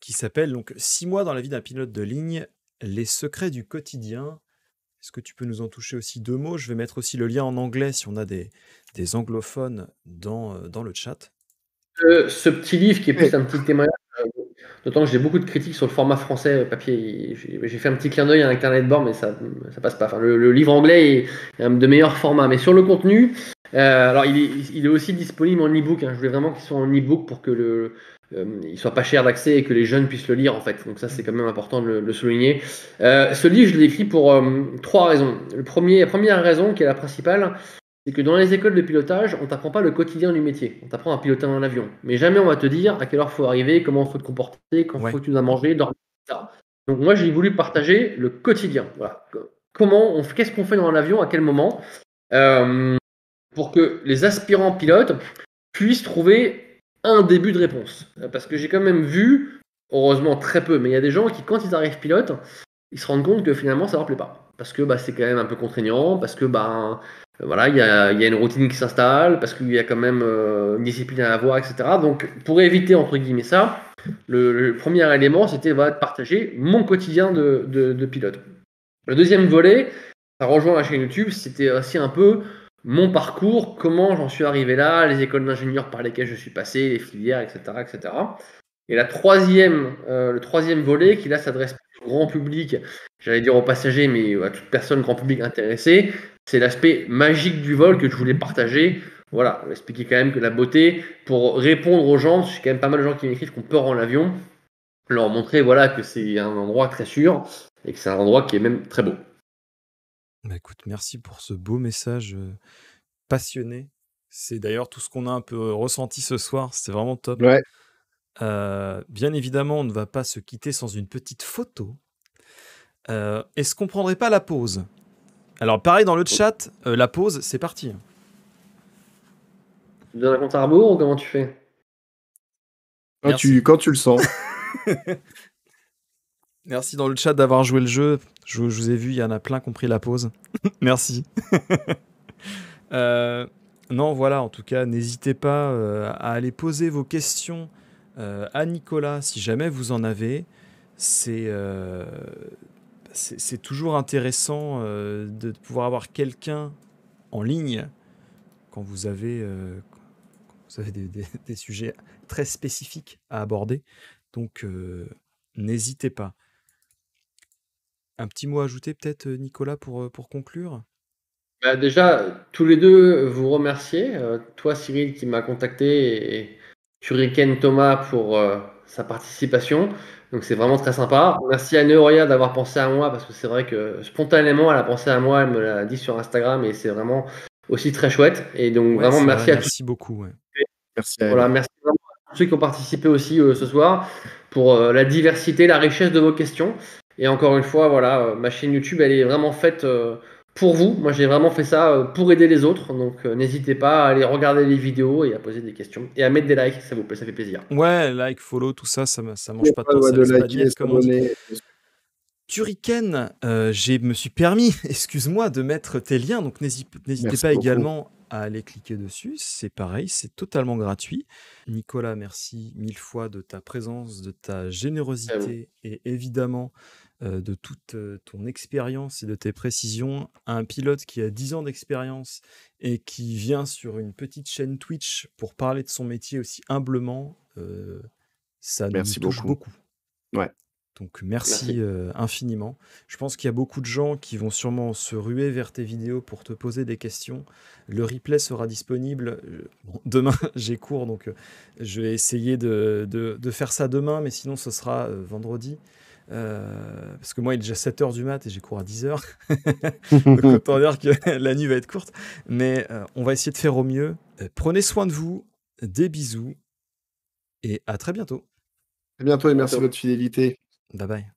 qui s'appelle donc 6 mois dans la vie d'un pilote de ligne, les secrets du quotidien. Est-ce que tu peux nous en toucher aussi 2 mots? Je vais mettre aussi le lien en anglais si on a des anglophones dans le chat. Ce petit livre qui est plus un petit témoignage, d'autant que j'ai beaucoup de critiques sur le format français papier. J'ai fait un petit clin d'œil à un carnet de bord, mais ça passe pas. Enfin, le livre anglais est un de meilleurs formats. Mais sur le contenu, alors il est aussi disponible en e-book. Je voulais vraiment qu'il soit en e-book pour que il soit pas cher d'accès et que les jeunes puissent le lire en fait. Donc ça c'est quand même important de le souligner. Ce livre je l'ai écrit pour 3 raisons. La première raison qui est la principale, c'est que dans les écoles de pilotage, on t'apprend pas le quotidien du métier. On t'apprend à piloter un avion. Mais jamais on va te dire à quelle heure il faut arriver, comment il faut te comporter, quand il Ouais. faut que tu dois manger, dormir, etc. Donc moi, j'ai voulu partager le quotidien. Voilà. Qu'est-ce qu'on fait dans l'avion, à quel moment, pour que les aspirants pilotes puissent trouver un début de réponse. Parce que j'ai quand même vu, heureusement très peu, mais il y a des gens qui, quand ils arrivent pilotes, ils se rendent compte que finalement, ça leur plaît pas. Parce que c'est quand même un peu contraignant, parce que voilà, il y a une routine qui s'installe, parce qu'il y a quand même une discipline à avoir, etc. Donc, pour éviter, entre guillemets, ça, le premier élément, c'était de partager mon quotidien de pilote. Le deuxième volet, ça rejoint la chaîne YouTube, c'était aussi un peu mon parcours, comment j'en suis arrivé là, les écoles d'ingénieurs par lesquelles je suis passé, les filières, etc. etc. Et le troisième volet, qui là s'adresse au grand public, j'allais dire aux passagers, mais à toute personne grand public intéressée, c'est l'aspect magique du vol que je voulais partager. Voilà, expliquer quand même que la beauté, pour répondre aux gens, j'ai quand même pas mal de gens qui m'écrivent qu'on peur en avion, leur montrer voilà, que c'est un endroit très sûr et que c'est un endroit qui est même très beau. Bah écoute, merci pour ce beau message passionné. C'est d'ailleurs tout ce qu'on a un peu ressenti ce soir, c'était vraiment top. Ouais. Bien évidemment, on ne va pas se quitter sans une petite photo. Est-ce qu'on prendrait pas la pause? Alors pareil dans le chat, la pause, c'est parti. Tu donnes un compte à rebours ou comment tu fais? Merci. Quand tu le sens. Merci dans le chat d'avoir joué le jeu. Je vous ai vu, il y en a plein qui ont pris la pause. Merci. Non, voilà, en tout cas, n'hésitez pas à aller poser vos questions à Nicolas si jamais vous en avez. C'est c'est toujours intéressant de pouvoir avoir quelqu'un en ligne quand vous avez, des sujets très spécifiques à aborder. Donc, n'hésitez pas. Un petit mot à ajouter peut-être, Nicolas, pour conclure? Bah, déjà, tous les deux vous remercier. Toi, Cyril, qui m'a contacté, et Shuriken Thomas pour sa participation. Donc, c'est vraiment très sympa. Merci à Neoria d'avoir pensé à moi, parce que c'est vrai que spontanément, elle a pensé à moi, elle me l'a dit sur Instagram, et c'est vraiment aussi très chouette. Et donc, Ouais, vraiment, c'est vrai, merci à tous. merci beaucoup, ouais. Merci à Voilà, elle. merci vraiment à tous ceux qui ont participé aussi ce soir pour la diversité, la richesse de vos questions. Et encore une fois, voilà, ma chaîne YouTube, elle est vraiment faite pour vous. Moi, j'ai vraiment fait ça pour aider les autres. Donc, n'hésitez pas à aller regarder les vidéos et à poser des questions et à mettre des likes, ça vous plaît, ça fait plaisir. Ouais, like, follow, tout ça, ça mange N'oubliez pas de pas, pain, ouais, ça de laisse pas de liker, miettes, comme on dit. s'abonner. Turrican, me suis permis, excuse-moi, de mettre tes liens, donc n'hésitez Merci pas beaucoup. également à aller cliquer dessus. C'est pareil, c'est totalement gratuit. Nicolas, merci 1000 fois de ta présence, de ta générosité et évidemment de toute ton expérience et de tes précisions. Un pilote qui a 10 ans d'expérience et qui vient sur une petite chaîne Twitch pour parler de son métier aussi humblement, ça nous Merci touche beaucoup. beaucoup. Ouais. Donc merci infiniment. Je pense qu'il y a beaucoup de gens qui vont sûrement se ruer vers tes vidéos pour te poser des questions. Le replay sera disponible. Bon, demain, j'ai cours, donc je vais essayer de faire ça demain, mais sinon ce sera vendredi. Parce que moi, il est déjà 7h du mat et j'ai cours à 10h. Donc autant dire que la nuit va être courte. Mais on va essayer de faire au mieux. Prenez soin de vous. Des bisous. Et à très bientôt. À bientôt et merci de Bientôt. votre fidélité. Bye bye.